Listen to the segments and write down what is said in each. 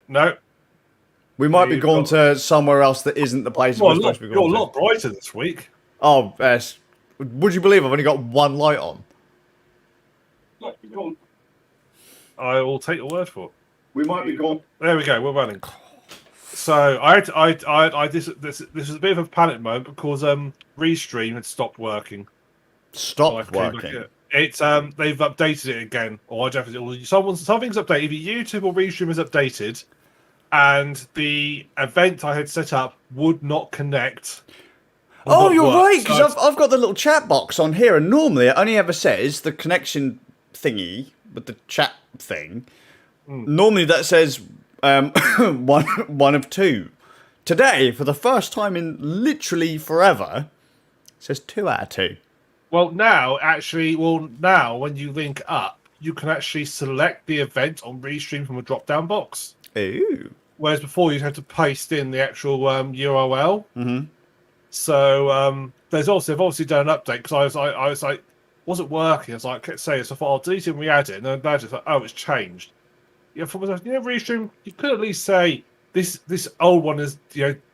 No. We might be going to somewhere else that isn't the place we're supposed to be going You're to. a lot brighter this week. Oh, yes. Would you believe I've only got one light on? I will take your word for it. We might be going. There we go. We're running. So this was a bit of a panic moment because Restream had stopped working. Stopped working. It's they've updated it again, or I don't know if something's updated. Either YouTube or Restream is updated, and the event I had set up would not connect. Oh, you're right, because I've got the little chat box on here, and normally it only ever says the connection thingy with the chat thing. Normally that says one of two. Today, for the first time in literally forever, it says 2 out of 2. Well, now when you link up, you can actually select the event on Restream from a drop-down box. Ooh. Whereas before you'd have to paste in the actual URL. Mm-hmm. So they've obviously done an update because I was like, wasn't working. I was like, I kept saying, so I thought I'll delete it and re-add it. And then I just like, oh, it's changed. Restream, you could at least say this old one is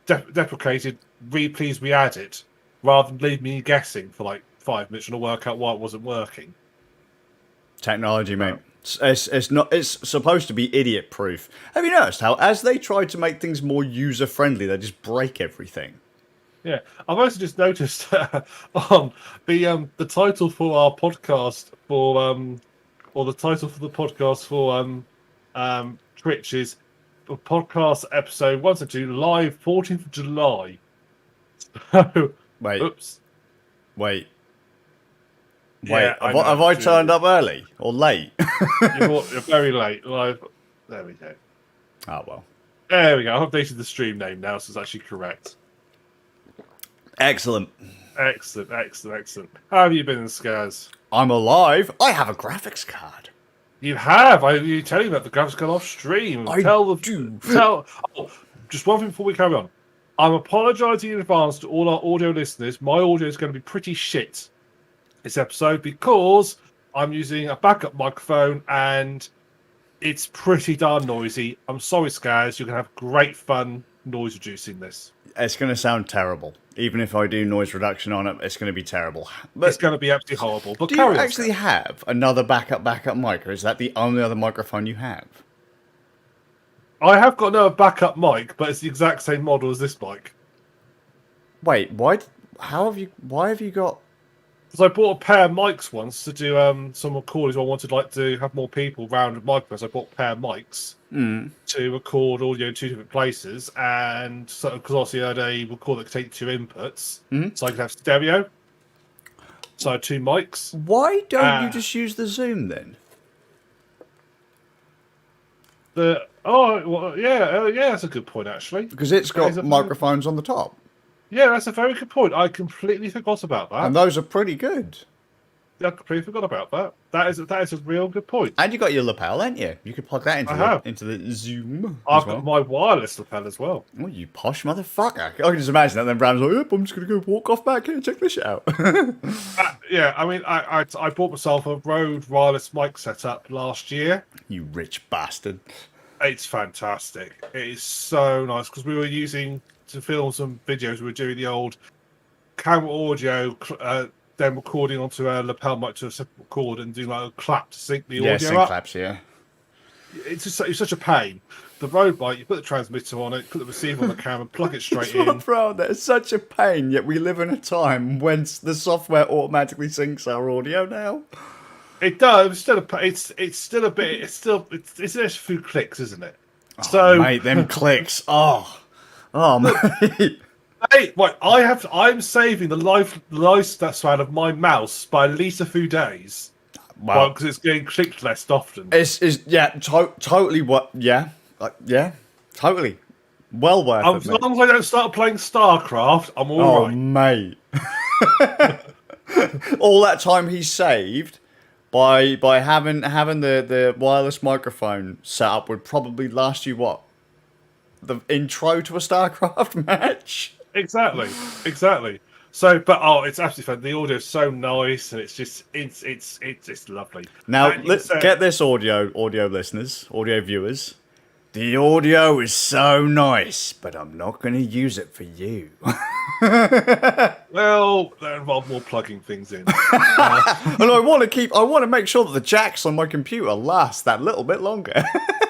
deprecated. Please re-add it, rather than leave me guessing for like 5 minutes trying to work out why it wasn't working. Technology, mate. It's supposed to be idiot proof. Have you noticed how as they try to make things more user friendly, they just break everything? Yeah, I've also just noticed on the title for our podcast or the title for the podcast for Twitch is podcast episode 172 live 14th of July. So, wait. Oops. Wait. Yeah, have I turned up early or late? You're very late. Live. There we go. Oh, well. There we go. I've updated the stream name now, so it's actually correct. Excellent. Excellent. How have you been, Skazz? I'm alive. I have a graphics card. You have. You telling me about the graphics card off stream. Just one thing before we carry on. I'm apologising in advance to all our audio listeners. My audio is going to be pretty shit this episode because I'm using a backup microphone and it's pretty darn noisy. I'm sorry, Skazz. You're going to have great fun noise reducing this. It's going to sound terrible. Even if I do noise reduction on it, it's going to be terrible. But it's going to be absolutely horrible. But do you actually have another backup mic, or is that the only other microphone you have? I have got another backup mic, but it's the exact same model as this mic. Wait, why have you got... Because I bought a pair of mics once to do some recordings. I wanted to have more people round with microphones. I bought a pair of mics to record audio in 2 different places, and so because obviously I had a recorder that could take 2 inputs, so I could have stereo. So I had 2 mics. Why don't you just use the Zoom then? That's a good point actually. Because it's got microphones on the top. Yeah, that's a very good point. I completely forgot about that. And those are pretty good. I completely forgot about that. That is a real good point. And you got your lapel, ain't you? You could plug that into the Zoom. I've got my wireless lapel as well. Oh, you posh motherfucker. I can just imagine that. Then Bram's like, yep, I'm just going to go walk off back here and check this shit out. Yeah, I mean, I bought myself a Rode wireless mic setup last year. You rich bastard. It's fantastic. It is so nice because we were using to film some videos. We were doing the old camera audio, then recording onto a lapel mic to a separate record and doing like a clap to sync the audio up. Yeah, sync claps, yeah. It's such a pain. The Rode mic, you put the transmitter on it, put the receiver on the camera, plug it straight in. Bro, that's such a pain. Yet we live in a time when the software automatically syncs our audio now. It does. It's still a few clicks, isn't it? Oh, so, mate, them clicks. Oh, mate. Hey, right, I'm saving the lifespan of my mouse by at least a few days. Well, because it's getting clicked less often. Totally. Totally. Well worth it. As long as I don't start playing StarCraft, I'm all right. Oh, mate. All that time he saved by having the wireless microphone set up would probably last you what? The intro to a StarCraft match? Exactly. So, it's absolutely fun. The audio is so nice, and it's lovely. Now, let's get this, audio listeners, audio viewers. The audio is so nice, but I'm not going to use it for you. Well, that involved more plugging things in. And I want to make sure that the jacks on my computer last that little bit longer.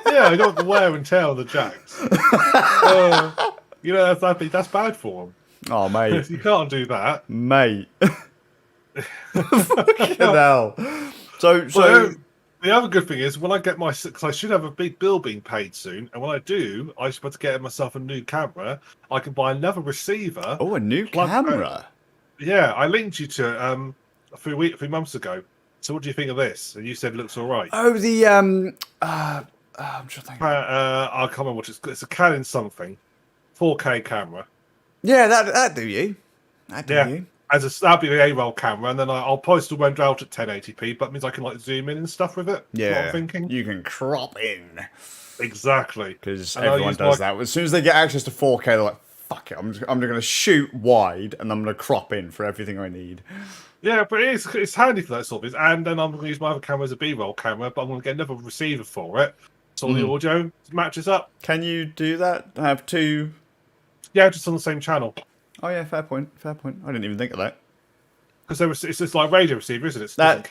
Yeah, I got the wear and tear on the jacks. That's bad for them. Oh, mate. You can't do that. Mate. Fucking hell. So the other good thing is when I get because I should have a big bill being paid soon, and when I do, I should be able to get myself a new camera. I can buy another receiver. Oh, a new camera. Yeah, I linked you to it a few months ago. So what do you think of this? And you said it looks all right. Oh, the I'm trying to think. I can't remember what it's a Canon something, 4K camera. Yeah, that do you. That do you. That'll be the A-roll camera, and then I'll post the render out at 1080p, but it means I can like zoom in and stuff with it. Yeah, what I'm thinking. You can crop in. Exactly. Because everyone does that. As soon as they get access to 4K, they're like, fuck it, I'm going to shoot wide, and I'm going to crop in for everything I need. Yeah, but it's handy for that sort of thing. And then I'm going to use my other camera as a B-roll camera, but I'm going to get another receiver for it, so the audio matches up. Can you do that? Have two? Yeah, just on the same channel. Oh yeah, fair point. Fair point. I didn't even think of that. Because it's just like radio receiver, isn't it? That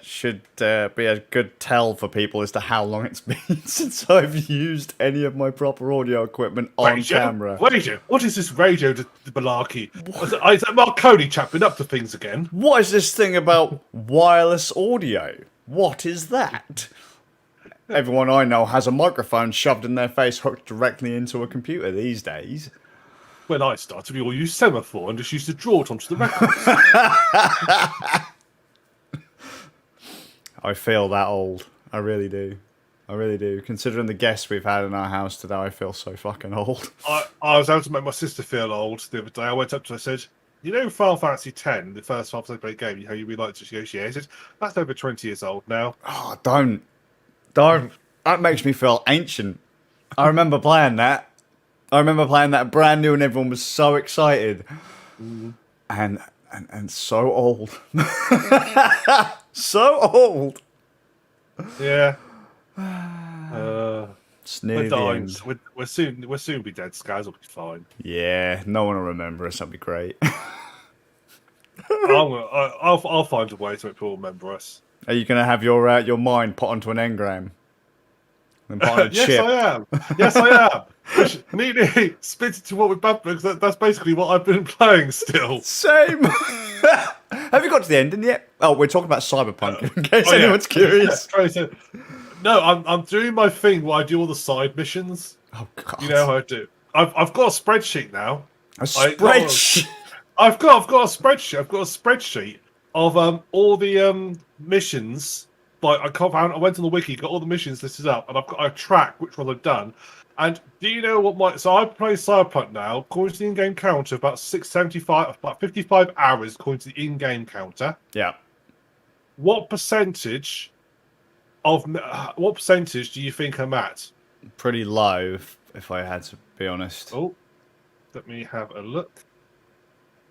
should be a good tell for people as to how long it's been since I've used any of my proper audio equipment on camera. Radio? What is this radio malarkey? Is that Mark Coney chap been up to things again? What is this thing about wireless audio? What is that? Everyone I know has a microphone shoved in their face hooked directly into a computer these days. When I started, we all used semaphore and just used to draw it onto the records. I feel that old. I really do. I really do. Considering the guests we've had in our house today, I feel so fucking old. I was able to make my sister feel old the other day. I went up to her and said, you know Final Fantasy X, the first Final Fantasy game, how you really liked it? She goes, yeah. I said, that's over 20 years old now. Oh, don't. That makes me feel ancient. I remember playing that. Brand new and everyone was so excited. And so old. So old. Yeah. It's near we're the dying. end. We'll soon be dead. Skazz will be fine. Yeah, no one will remember us. That'd be great. I'll find a way to make people remember us. Are you going to have your mind put onto an engram? And put on a Yes, chip? I am. Yes, I am. Neatly split it to what we've done, because that's basically what I've been playing still. Same. Have you got to the ending yet? Oh, we're talking about Cyberpunk, in case anyone's curious. Yeah, no, I'm doing my thing where I do all the side missions. Oh, God. You know how I do. I've got a spreadsheet now. A spreadsheet? I've got a spreadsheet. I've got a spreadsheet of all the missions. Like I went on the wiki, got all the missions listed up, and I track which ones I've done. And do you know what so I play Cyberpunk now, according to the in-game counter, about 55 hours according to the in-game counter. Yeah. What percentage do you think I'm at? Pretty low, if I had to be honest. Oh, let me have a look.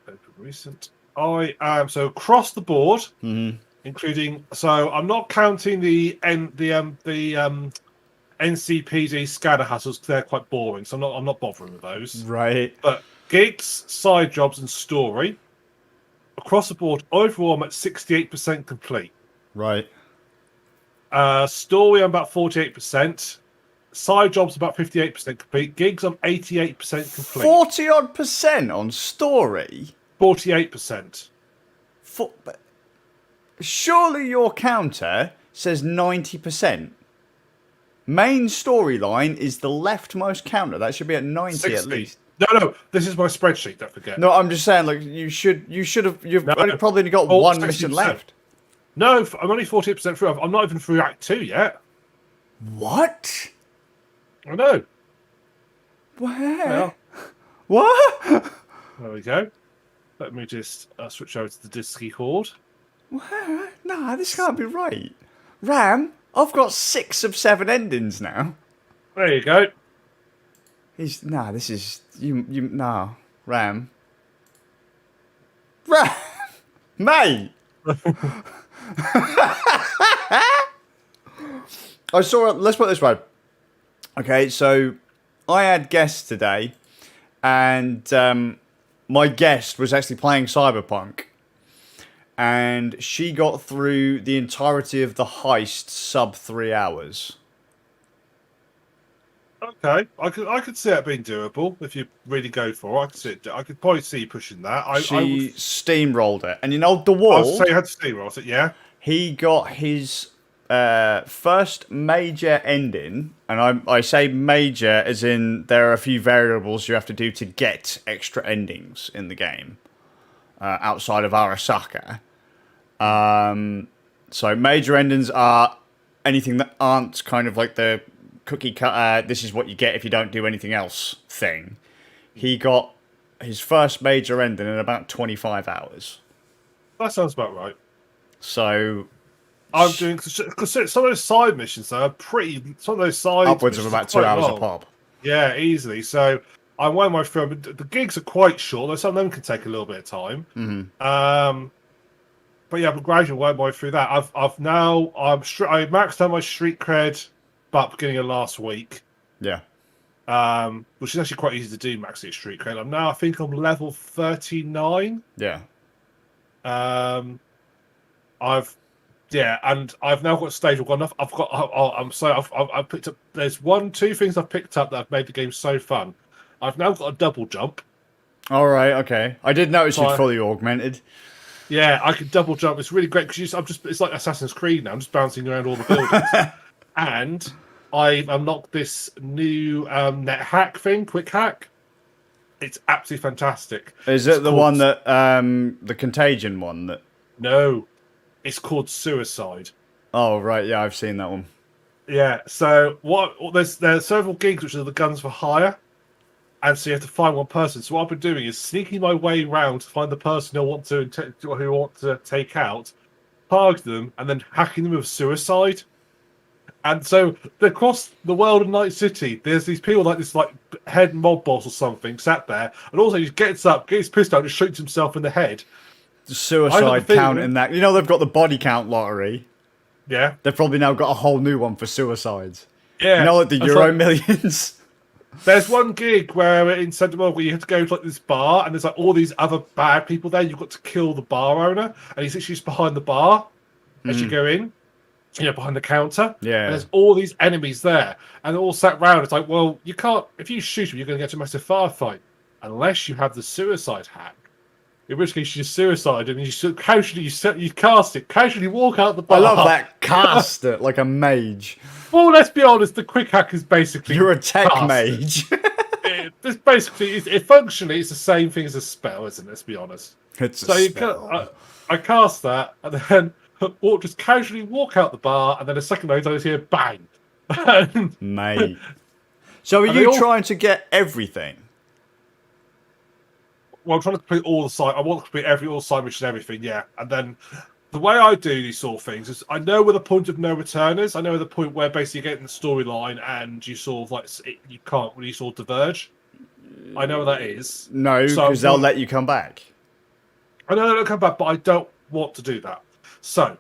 Open recent. I am so across the board, including. So I'm not counting the NCPD scanner hassles because they're quite boring. So I'm not bothering with those. Right. But gigs, side jobs, and story across the board. Overall, I'm at 68% complete. Right. Story, I'm about 48%. Side jobs, about 58% complete. Gigs, I'm 88% complete. 40-odd% on story? 48%. Surely your counter says 90%. Main storyline is the leftmost counter. That should be at 90 60. at least. No. This is my spreadsheet. Don't forget. No, I'm just saying, like you've probably only got one mission left. No, I'm only 48% through. I'm not even through Act 2 yet. What? I know. Where? Well, What? there we go. Let me just switch over to the disk keyboard. Where? Nah, this can't be right. Ram, I've got 6 of 7 endings now. There you go. This is nah, Ram, mate. I saw. Let's put it this way. Okay, so I had guests today, and my guest was actually playing Cyberpunk, and she got through the entirety of the heist sub 3 hours. Okay, I could see it being doable if you really go for it. I could see it. I could probably see you pushing that. I would. She steamrolled it, and you know the I would say wall. you had to see Ross. Yeah. He got his first major ending, and I say major as in there are a few variables you have to do to get extra endings in the game outside of Arasaka. So major endings are anything that aren't kind of like the cookie cutter, this is what you get if you don't do anything else thing. He got his first major ending in about 25 hours. That sounds about right. So I'm doing because some of those side missions though are pretty. Some of those side upwards of missions about are 2 quite hours long. a pop. Yeah, easily. So I went my through. The gigs are quite short, though some of them can take a little bit of time. But yeah, I'm gradually working my way through that. I maxed out my street cred, but beginning of last week. Yeah. Which is actually quite easy to do, max your street cred. I think I'm level 39. Yeah. And I've now got a stage. I've got enough. I've picked up. There's two things I've picked up that have made the game so fun. I've now got a double jump. All right. Okay. I did notice So you'd fully augmented. Yeah, I can double jump. It's really great because it's like Assassin's Creed now. I'm just bouncing around all the buildings. And I've unlocked this new net hack thing, quick hack. It's absolutely fantastic. Is it the one that the contagion one that? No, it's called Suicide. Oh right, yeah, I've seen that one. Yeah. So there's several gigs which are the guns for hire, and so you have to find one person. So what I've been doing is sneaking my way around to find the person who want to take out, target them, and then hacking them with suicide. And so across the world of Night City, there's these people like this, like head mob boss or something, sat there, and also he gets up, gets pissed out, and shoots himself in the head. The suicide count in that. You know they've got the body count lottery. Yeah, They've probably now got a whole new one for suicides. yeah. You know, like the Euro Millions. There's one gig where in Central where you have to go to like this bar, and there's like all these other bad people there. You've got to kill the bar owner, and he's literally just behind the bar as you go in. Behind the counter. Yeah. And there's all these enemies there, and they're all sat round. It's like, well, you can't. If you shoot them, you're going to get a massive firefight, unless you have the suicide hack. In which case, you just suicide, and you casually you cast it, casually walk out the bar. I love that. Cast it like a mage. Well, let's be honest. The quick hack is basically you're a tech mage. It's basically, functionally, it's the same thing as a spell, isn't it? Let's be honest. It's So a spell. I cast that, and then just casually walk out the bar, and then a second later I just hear bang. Mate. So are you trying to get everything? Well, I'm trying to complete all the side. I want to complete all side missions, everything, yeah. And then the way I do these sort of things is I know where the point of no return is. I know the point where basically you get in the storyline and you sort of like you can't really sort of diverge. I know where that is. No, because they'll let you come back. I know they'll come back, but I don't want to do that. So,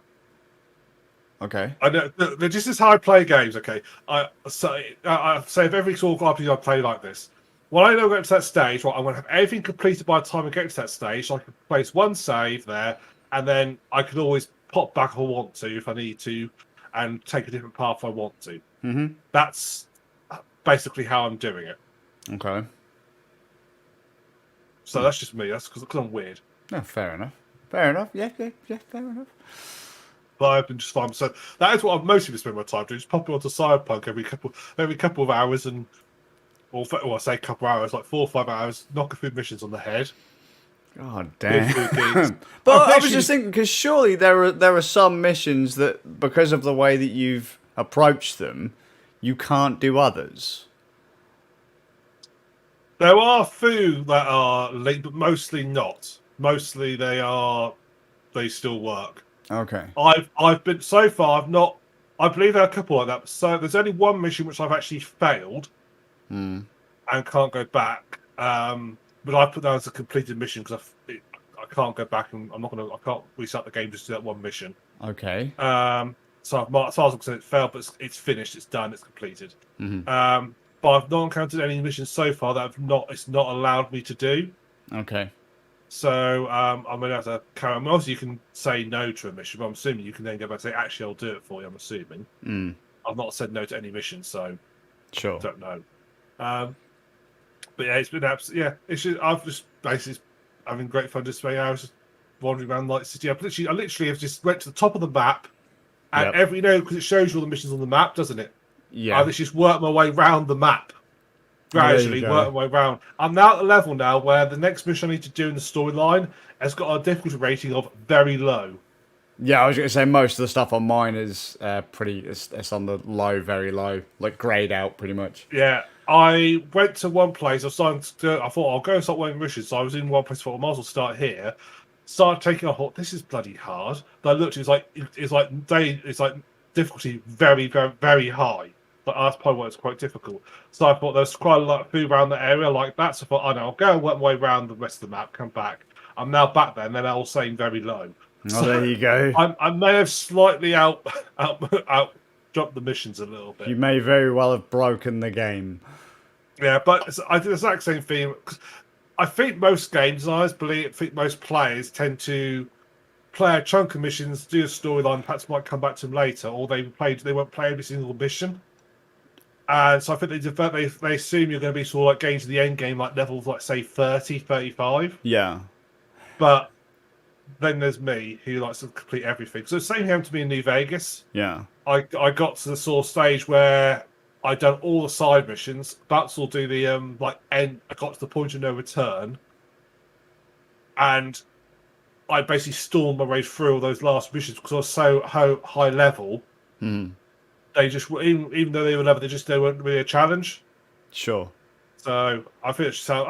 okay, I know this is how I play games. Okay, I say if every sort of RPG I play like this. When I know I get to that stage, right, I'm going to have everything completed by the time I get to that stage. So I can place one save there, and then I can always pop back if I want to, if I need to, and take a different path if I want to. Mm-hmm. That's basically how I'm doing it. Okay. So that's just me. That's because I'm weird. No, fair enough. Fair enough. Yeah, fair enough. But I've been just fine. So that is what I've mostly been spending my time doing. Just popping onto Cyberpunk every couple of hours or I say a couple of hours, like 4 or 5 hours, knocking through missions on the head. God damn. But I was just thinking, because surely there are some missions that, because of the way that you've approached them, you can't do others. There are a few that are linked, but mostly not. Mostly they still work. Okay. I've been so far. I've not. I believe there are a couple like that. So there's only one mission which I've actually failed, and can't go back. But I put that as a completed mission because I can't go back, and I can't restart the game just to do that one mission. Okay. So as far as I'm concerned, it failed, but it's finished, it's done, it's completed. But I've not encountered any missions so far that it's not allowed me to do. Okay. So I'm gonna have to carry on. Obviously, you can say no to a mission, but I'm assuming you can then go back and say, "Actually, I'll do it for you." I'm assuming. I've not said no to any mission, so sure. don't know. But yeah, it's been absolutely It's just, I've just basically having great fun. Just I was just wandering around Light City. I literally have just went to the top of the map, and because it shows you all the missions on the map, doesn't it? Yeah. I just worked my way round the map. Gradually work my way around. I'm now at the level now where the next mission I need to do in the storyline has got a difficulty rating of very low. Yeah, I was going to say most of the stuff on mine is it's on the low, very low, like grayed out pretty much. Yeah, I went to one place. I thought I'll go and start working missions. So I was in one place. I thought I might as well start here. Started taking a hot. This is bloody hard. But I looked. It's like difficulty very, very, very high. But that's probably why it's quite difficult. So I thought there's quite a lot of food around the area like that. So I thought, I'll go and work my way around the rest of the map, come back. I'm now back there, and they're all saying very low. Oh, so there you go. I may have slightly out dropped the missions a little bit. You may very well have broken the game. Yeah, but I did the exact same thing. I think most game designers most players tend to play a chunk of missions, do a storyline, perhaps might come back to them later, or they won't play every single mission. And so I think they assume you're going to be sort of like getting to the end game, like levels like say 30, 35. Yeah. But then there's me who likes to complete everything. So the same happened to me in New Vegas. Yeah. I got to the sort of stage where I'd done all the side missions. That's all do the end. I got to the point of no return, and I basically stormed my way through all those last missions because I was so high level. They just even though they were level, they weren't really a challenge. Sure. So I finished. I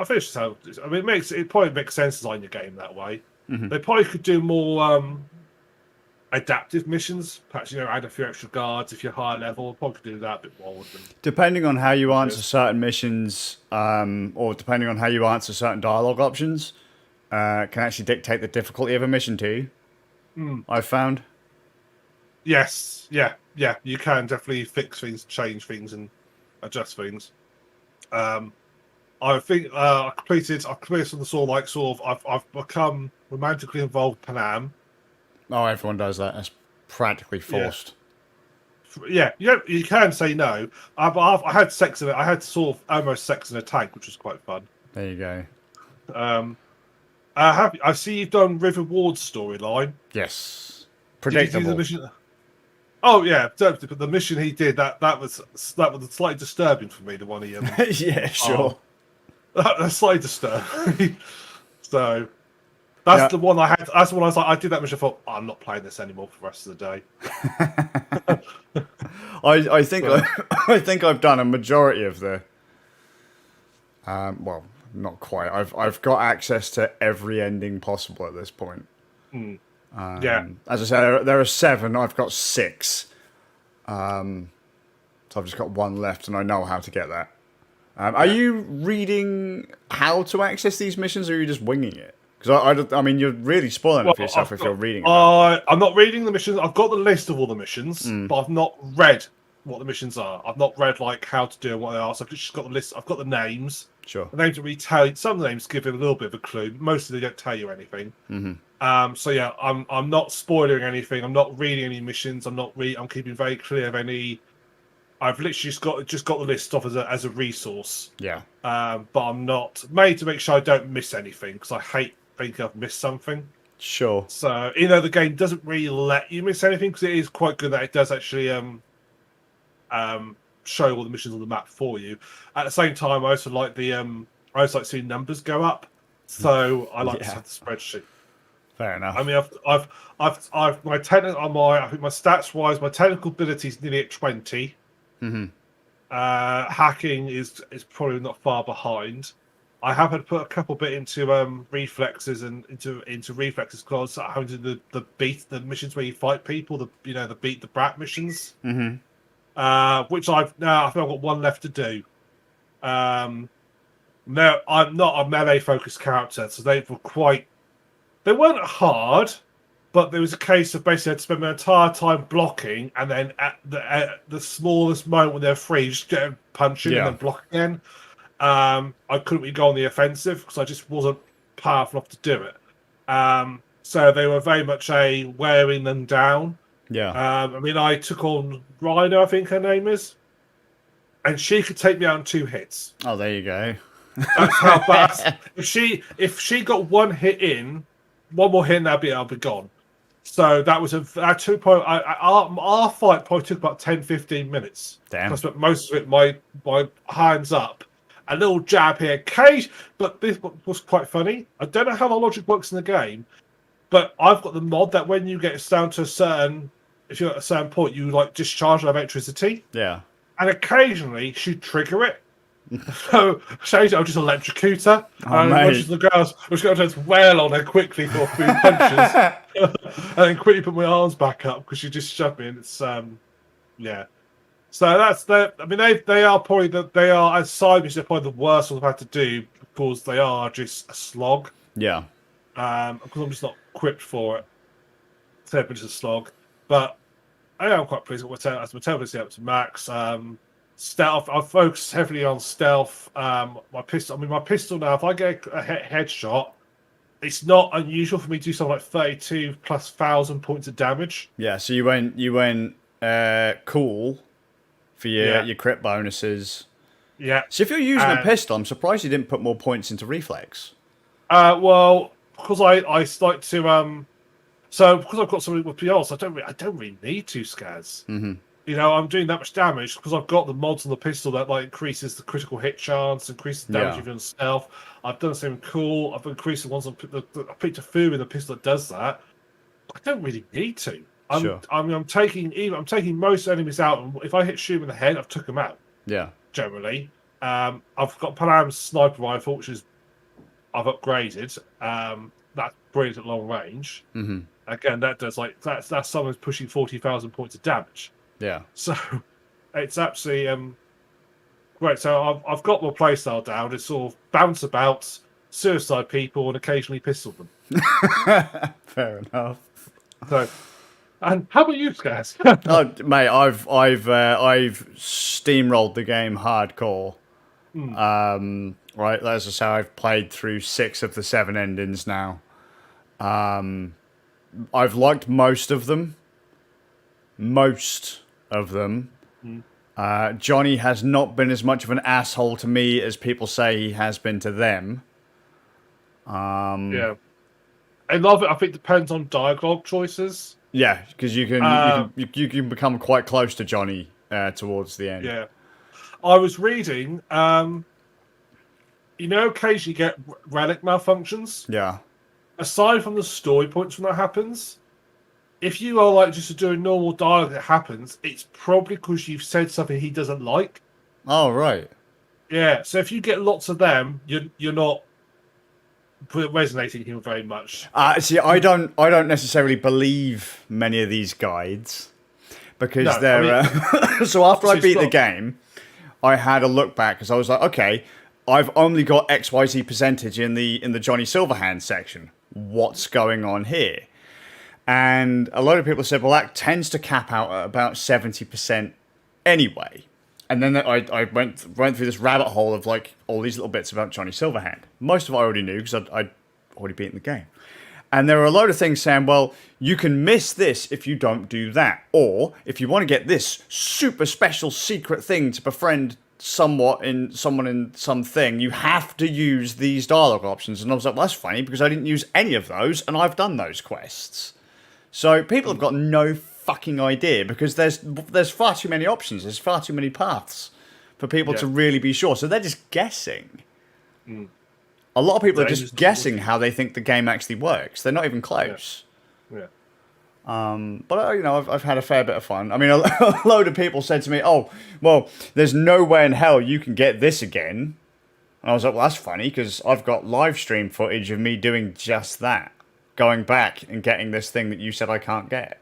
mean, it probably makes sense to design your game that way. They probably could do more adaptive missions. Perhaps add a few extra guards if you're higher level. Probably could do that a bit more. Depending on how you answer certain missions, or depending on how you answer certain dialogue options, can actually dictate the difficulty of a mission to you. I've found. Yes, yeah, you can definitely fix things, change things, and adjust things. I think I completed on the sort of I've become romantically involved with Panam. Oh, everyone does that. That's practically forced. Yeah, you can say no. I had sex in it. I had sort of almost sex in a tank, which was quite fun. There you go. I see you've done River Ward's storyline. Yes. Predictable. Oh yeah, but the mission he did that was slightly disturbing for me. The one he yeah, sure. That's slightly disturbing. So that's the one I had. That's the one I was like. I did that mission. I thought I'm not playing this anymore for the rest of the day. I think I've done a majority of the. Well, not quite. I've got access to every ending possible at this point. Yeah. As I said, there are 7. I've got 6. So I've just got 1 left, and I know how to get that. Are you reading how to access these missions, or are you just winging it? Because I mean, you're really spoiling it for yourself if you're reading it. I'm not reading the missions. I've got the list of all the missions, but I've not read what the missions are. I've not read like how to do and what they are. So I've just got the list. I've got the names. Sure. The names really tell you. Some of the names give you a little bit of a clue. Mostly they don't tell you anything. So yeah, I'm not spoiling anything. I'm not reading any missions. I'm keeping very clear of any. I've literally just got the list off as a resource. Yeah. But I'm not made to make sure I don't miss anything because I hate thinking I've missed something. Sure. So the game doesn't really let you miss anything because it is quite good that it does actually show all the missions on the map for you. At the same time, I also like seeing numbers go up. So I like to have the spreadsheet. Fair enough. I mean, I've my technical I think my stats wise, my technical ability is nearly at 20. Hacking is probably not far behind. I have had to put a couple bit into reflexes and into reflexes because I having to do the missions where you fight people, the beat the brat missions. Which I think I've got 1 left to do. No, I'm not a melee focused character, so they weren't hard, But there was a case of basically I had to spend my entire time blocking, and then at the smallest moment when they're free, just get punching and then block again. I couldn't really go on the offensive because I just wasn't powerful enough to do it. So they were very much wearing them down. Yeah. I mean, I took on Rhino, I think her name is, and she could take me out in 2 hits. Oh, there you go. That's how bad. If she got one hit in, one more hit, and I'll be gone. So that was our 2 point. Our fight probably took about 10-15 minutes. Damn. I spent most of it my hands up, a little jab here, cage. But this was quite funny. I don't know how the logic works in the game, but I've got the mod that when you get down to if you're at a certain point, you like discharge electricity. Yeah. And occasionally she'd trigger it. So I'll just electrocute her. And watches the girls, which got to wail on her quickly for a few punches, and then quickly put my arms back up because she just shoved me. And it's yeah. So that's the. I mean, they are probably they are as side missions. They're probably the worst ones I've had to do because they are just a slog. Yeah. Because I'm just not equipped for it. So it's just a slog, but I am quite pleased with my intelligence up to max. Stealth. I've focused heavily on stealth. My pistol now. If I get a headshot, it's not unusual for me to do something like 32,000+ points of damage. Yeah. So you went cool for your crit bonuses. Yeah. So if you're using a pistol, I'm surprised you didn't put more points into reflex. Well, because I like to so because I've got somebody with PLs, I don't really need to Skazz. Mm-hmm. You know, I'm doing that much damage because I've got the mods on the pistol that like increases the critical hit chance, increases the damage if you're on stealth. I've done something cool. I've increased the ones on I picked a few in the pistol that does that. I don't really need to. I'm taking most enemies out, and if I hit shoot in the head, I've took them out. Yeah. Generally, I've got Panam's sniper rifle, which is I've upgraded. That's brilliant at long range. Mm-hmm. Again, that does that's someone's pushing 40,000 points of damage. Yeah. So it's absolutely great. So I've got my playstyle down. It's sort of bounce about, suicide people, and occasionally pistol them. Fair enough. So, and how about you, Skazz? Oh, mate, I've steamrolled the game hardcore. Right, that's just how I've played through 6 of the 7 endings now. I've liked most of them. Johnny has not been as much of an asshole to me as people say he has been to them. Yeah, I love it. I think it depends on dialogue choices. Yeah, because you can become quite close to Johnny towards the end. Yeah, I was reading. You know, occasionally you get relic malfunctions. Yeah. Aside from the story points when that happens, if you are like just doing normal dialogue that happens, it's probably because you've said something he doesn't like. Oh, right. Yeah, so if you get lots of them, you're not resonating with him very much. See, I don't necessarily believe many of these guides because they're. So after I beat the game, I had a look back because I was like, okay, I've only got XYZ percentage in the Johnny Silverhand section. What's going on here? And a lot of people said, well, that tends to cap out at about 70% anyway. And then I went through this rabbit hole of like all these little bits about Johnny Silverhand. Most of it I already knew because I'd already beaten the game. And there are a load of things saying, well, you can miss this if you don't do that. Or if you want to get this super special secret thing to befriend someone in something, you have to use these dialogue options. And I was like, well, that's funny because I didn't use any of those and I've done those quests. So people have got no fucking idea because there's far too many options. There's far too many paths for people to really be sure. So they're just guessing. A lot of people are just guessing how they think the game actually works. They're not even close. Yeah. But you know, I've had a fair bit of fun. I mean, a load of people said to me, "Oh, well, there's no way in hell you can get this again." And I was like, "Well, that's funny because I've got live stream footage of me doing just that, going back and getting this thing that you said I can't get."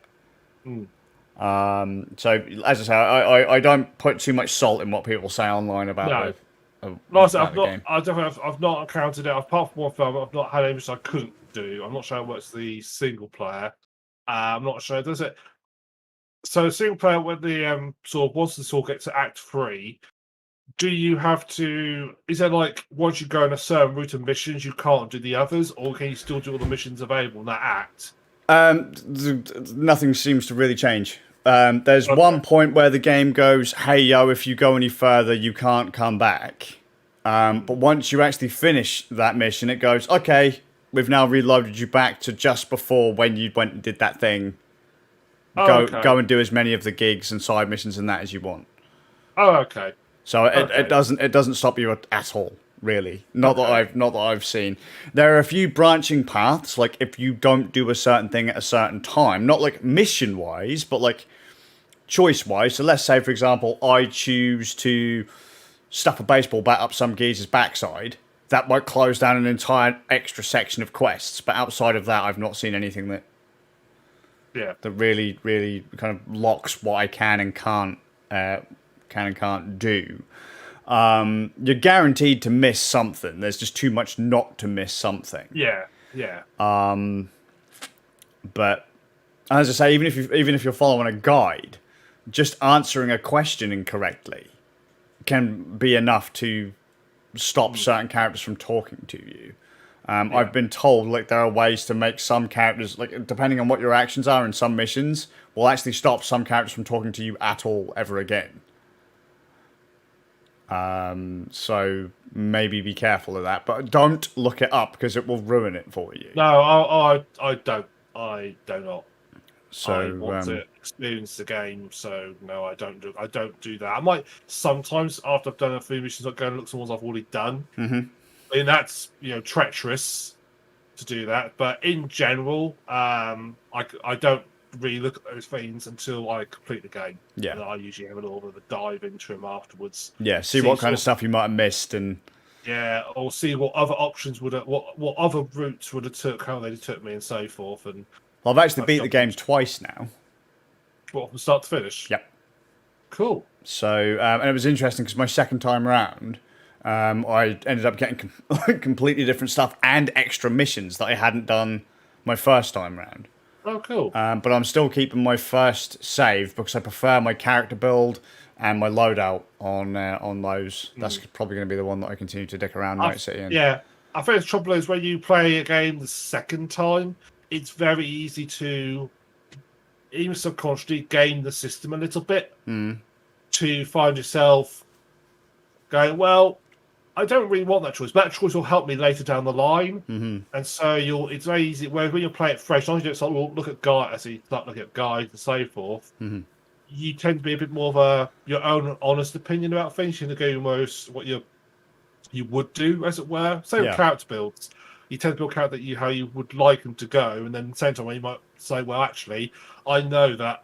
So as I say, I don't put too much salt in what people say online about. I've not encountered it. Apart from one film, I've not had anything I couldn't do. I'm not sure how it works the single player. I'm not sure. Does it? So single player, when the sort of once the sort get to Act 3, do you have to? Is there like once you go on a certain route of missions, you can't do the others, or can you still do all the missions available in that act? Nothing seems to really change. There's Okay. one point where the game goes, "Hey yo, if you go any further, you can't come back." But once you actually finish that mission, it goes, "Okay, we've now reloaded you back to just before when you went and did that thing. Go and do as many of the gigs and side missions and that as you want." Oh, okay. So it doesn't stop you at all, really. Not that I've seen. There are a few branching paths, like if you don't do a certain thing at a certain time, not like mission wise, but like choice wise. So let's say, for example, I choose to stuff a baseball bat up some geezer's backside. That might close down an entire extra section of quests, but outside of that, I've not seen anything that really kind of locks what I can and can't do. You're guaranteed to miss something. There's just too much not to miss something. Yeah. But as I say, even if you're following a guide, just answering a question incorrectly can be enough to stop certain characters from talking to you. I've been told like there are ways to make some characters, like depending on what your actions are in some missions, will actually stop some characters from talking to you at all ever again. So maybe be careful of that, but don't look it up because it will ruin it for you. No, I don't. I do not. So I want to experience the game, so no, I don't do that. I might sometimes after I've done a few missions, I'll go and look at the ones I've already done. Mm-hmm. And that's treacherous to do that. But in general, I don't really look at those things until I complete the game. Yeah, and I usually have a little bit of a dive into them afterwards. Yeah, see what kind of stuff you might have missed, and or see what other options would what other routes would have took, how they took me, and so forth. And I've actually beat the game twice now. What, from start to finish? Yep. Cool. So, and it was interesting because my second time round, I ended up getting completely different stuff and extra missions that I hadn't done my first time round. Oh, cool. But I'm still keeping my first save because I prefer my character build and my loadout on those. That's probably going to be the one that I continue to dick around Night City in. Yeah. I think the trouble is when you play a game the second time, it's very easy to, even subconsciously, game the system a little bit to find yourself going, well, I don't really want that choice, but that choice will help me later down the line. Mm-hmm. And so it's very easy. Whereas when you play it fresh, as long as you don't look at guides, and so forth, you tend to be a bit more of your own honest opinion about things. You're going most what you would do, as it were. Same with character builds. You tend to build a character how you would like them to go, and then at the same time you might say, well, actually, I know that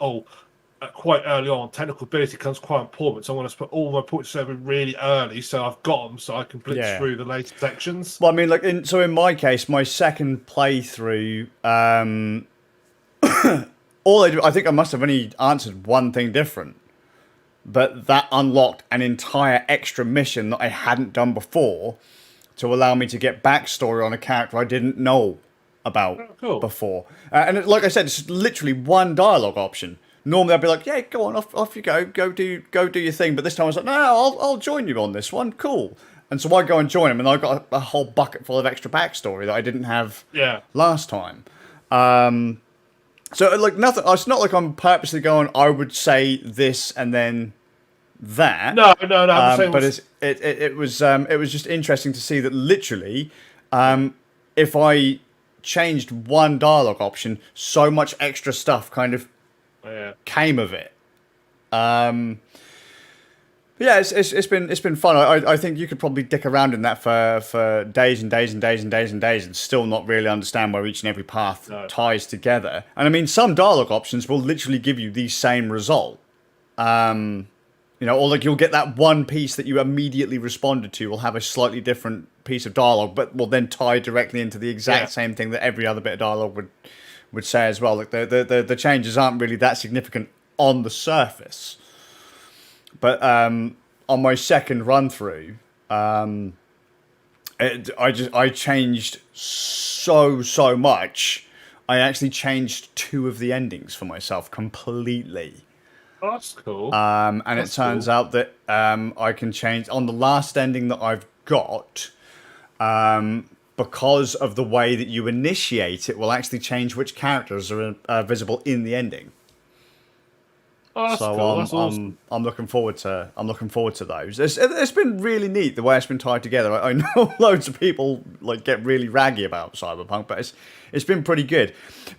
quite early on, technical ability becomes quite important, so I'm going to put all my points over really early, so I've got them, so I can blitz through the later sections. Well, I mean, in my case, my second playthrough, all I think I must have only answered one thing different, but that unlocked an entire extra mission that I hadn't done before to allow me to get backstory on a character I didn't know about before. And like I said, it's literally one dialogue option. Normally I'd be like, yeah, go on, off you go do your thing. But this time I was like, no, I'll join you on this one. Cool. And so I go and join him, and I got a whole bucket full of extra backstory that I didn't have last time. So like nothing. It's not like I'm purposely going, I would say this and then that. No. But it was just interesting to see that literally, if I changed one dialogue option, so much extra stuff kind of came of it. Yeah, it's been fun. I think you could probably dick around in that for days and days and days and days and days and still not really understand where each and every path ties together. And I mean, some dialogue options will literally give you the same result. Or like you'll get that one piece that you immediately responded to will have a slightly different piece of dialogue, but will then tie directly into the exact same thing that every other bit of dialogue would say as well. Like the changes aren't really that significant on the surface. But on my second run through, I changed so much I actually changed 2 of the endings for myself completely. Oh, that's cool. And That's it turns out that I can change on the last ending that I've got. Because of the way that you initiate, it will actually change which characters are visible in the ending. Oh, that's So cool. That's awesome. I'm looking forward to those. It's been really neat the way it's been tied together. I know loads of people like get really raggy about Cyberpunk, but it's been pretty good.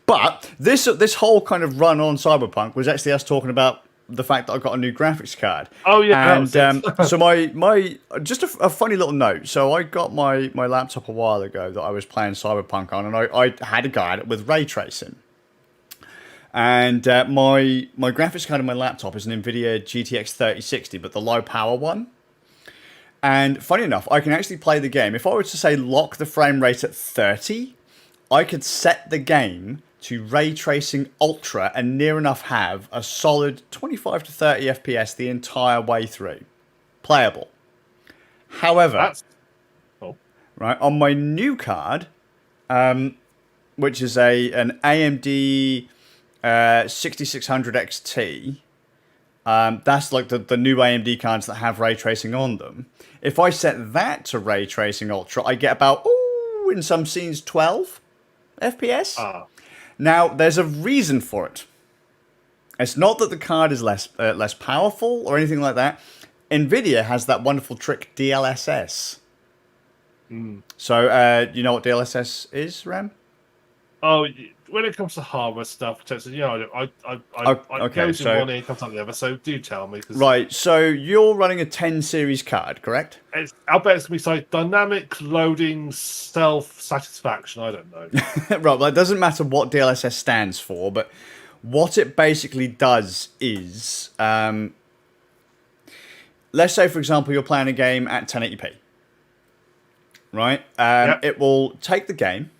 But this whole kind of run on Cyberpunk was actually us talking about the fact that I got a new graphics card. Oh yeah, and so my just a funny little note. So I got my laptop a while ago that I was playing Cyberpunk on, and I had a guide with ray tracing. And my graphics card on my laptop is an NVIDIA GTX 3060, but the low power one. And funny enough, I can actually play the game. If I were to say lock the frame rate at 30, I could set the game to ray tracing ultra and near enough have a solid 25 to 30 FPS the entire way through. Playable. However, that's cool. Right, on my new card, which is an AMD 6600 XT, that's like the new AMD cards that have ray tracing on them. If I set that to ray tracing ultra, I get about, in some scenes, 12 FPS. Now, there's a reason for it. It's not that the card is less powerful or anything like that. NVIDIA has that wonderful trick, DLSS. So, you know what DLSS is, Ram? Oh, when it comes to hardware stuff, I go to one ear, comes out the other. So do tell me. Right. So you're running a 10 series card, correct? I'll bet it's gonna be like dynamic loading, self satisfaction. I don't know. Right. Well, it doesn't matter what DLSS stands for, but what it basically does is, let's say, for example, you're playing a game at 1080p. Right. Yep. It will take the game,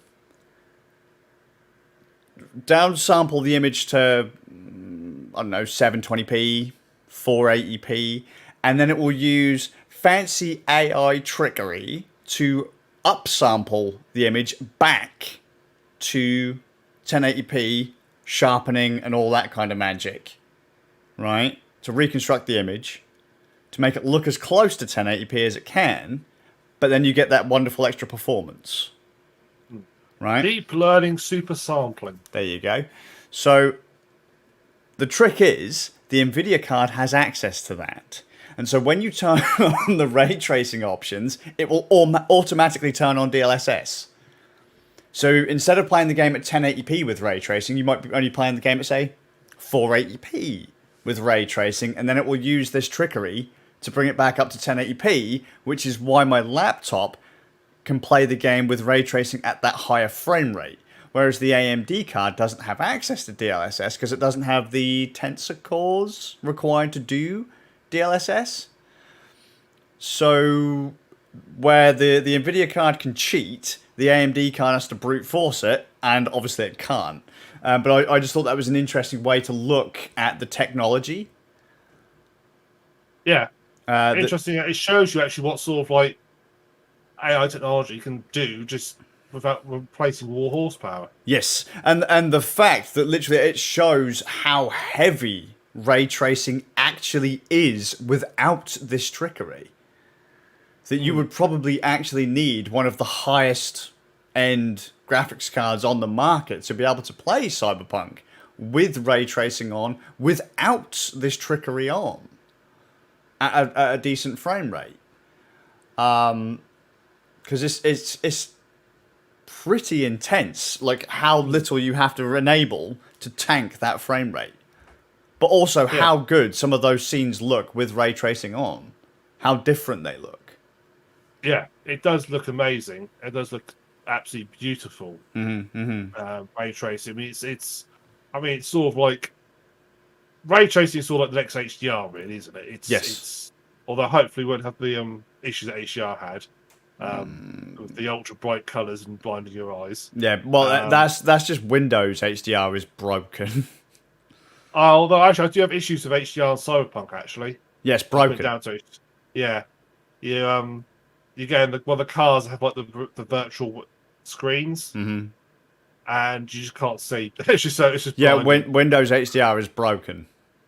downsample the image to, I don't know, 720p, 480p, and then it will use fancy AI trickery to upsample the image back to 1080p, sharpening and all that kind of magic, right? To reconstruct the image, to make it look as close to 1080p as it can, but then you get that wonderful extra performance. Right? Deep learning super sampling. There you go. So the trick is the NVIDIA card has access to that. And so when you turn on the ray tracing options, it will automatically turn on DLSS. So instead of playing the game at 1080p with ray tracing, you might be only playing the game at, say, 480p with ray tracing, and then it will use this trickery to bring it back up to 1080p, which is why my laptop can play the game with ray tracing at that higher frame rate, whereas the AMD card doesn't have access to DLSS because it doesn't have the tensor cores required to do DLSS. So where the NVIDIA card can cheat, the AMD card has to brute force it, and obviously it can't. But I just thought that was an interesting way to look at the technology. Yeah. Interesting. It shows you actually what sort of like AI technology can do just without replacing raw horsepower. Yes, and the fact that literally it shows how heavy ray tracing actually is without this trickery. That you would probably actually need one of the highest end graphics cards on the market to be able to play Cyberpunk with ray tracing on without this trickery on at a decent frame rate. Because it's pretty intense, like how little you have to enable to tank that frame rate. But also how good some of those scenes look with ray tracing on. How different they look. Yeah, it does look amazing. It does look absolutely beautiful. Ray tracing. I mean, it's sort of like ray tracing is sort of like the next HDR, really, isn't it? It's although hopefully it won't have the issues that HDR had. With the ultra bright colours and blinding your eyes. Yeah, well, that's just Windows HDR is broken. Although actually, I do have issues with HDR on Cyberpunk. Actually, yes, broken. Down to it. Yeah, you get the cars have like the virtual screens, and and you just can't see. It's just Windows HDR is broken.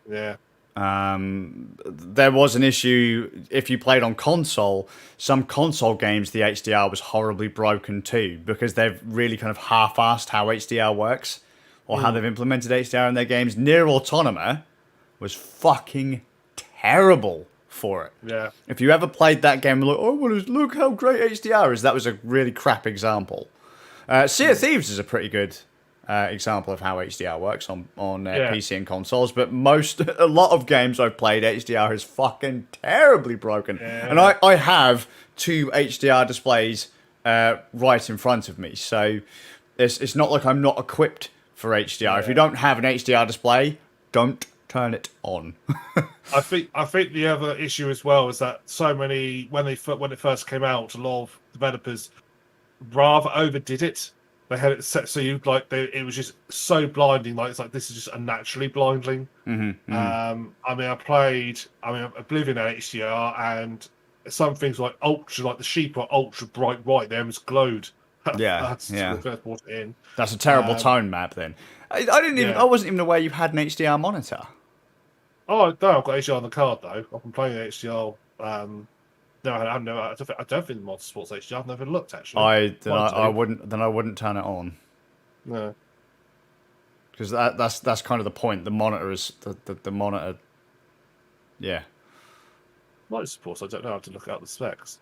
Yeah. There was an issue if you played on console. Some console games, the HDR was horribly broken too, because they've really kind of half-assed how HDR works, or how they've implemented HDR in their games. Nier Automata was fucking terrible for it. Yeah. If you ever played that game, like, oh, well, look how great HDR is, that was a really crap example. Sea of Thieves is a pretty good example of how HDR works on PC and consoles, but a lot of games I've played, HDR is fucking terribly broken. Yeah. And I have 2 HDR displays right in front of me, so it's not like I'm not equipped for HDR. Yeah. If you don't have an HDR display, don't turn it on. I think the other issue as well is that so many when it first came out, a lot of developers rather overdid it. They had it set so it was just so blinding. Like it's like this is just unnaturally blinding. I played Oblivion at HDR, and some things like ultra, like the sheep are ultra bright white. They almost glowed. That's when I first brought it in. That's a terrible tone map. Then I wasn't even aware you had an HDR monitor. Oh no, I've got HDR on the card though. I've been playing HDR. No, I don't think the Motorsports HDR. I've never looked actually. I wouldn't turn it on. No, because that's kind of the point. The monitor is the monitor. Yeah. Motorsports. I don't know how to look out the specs.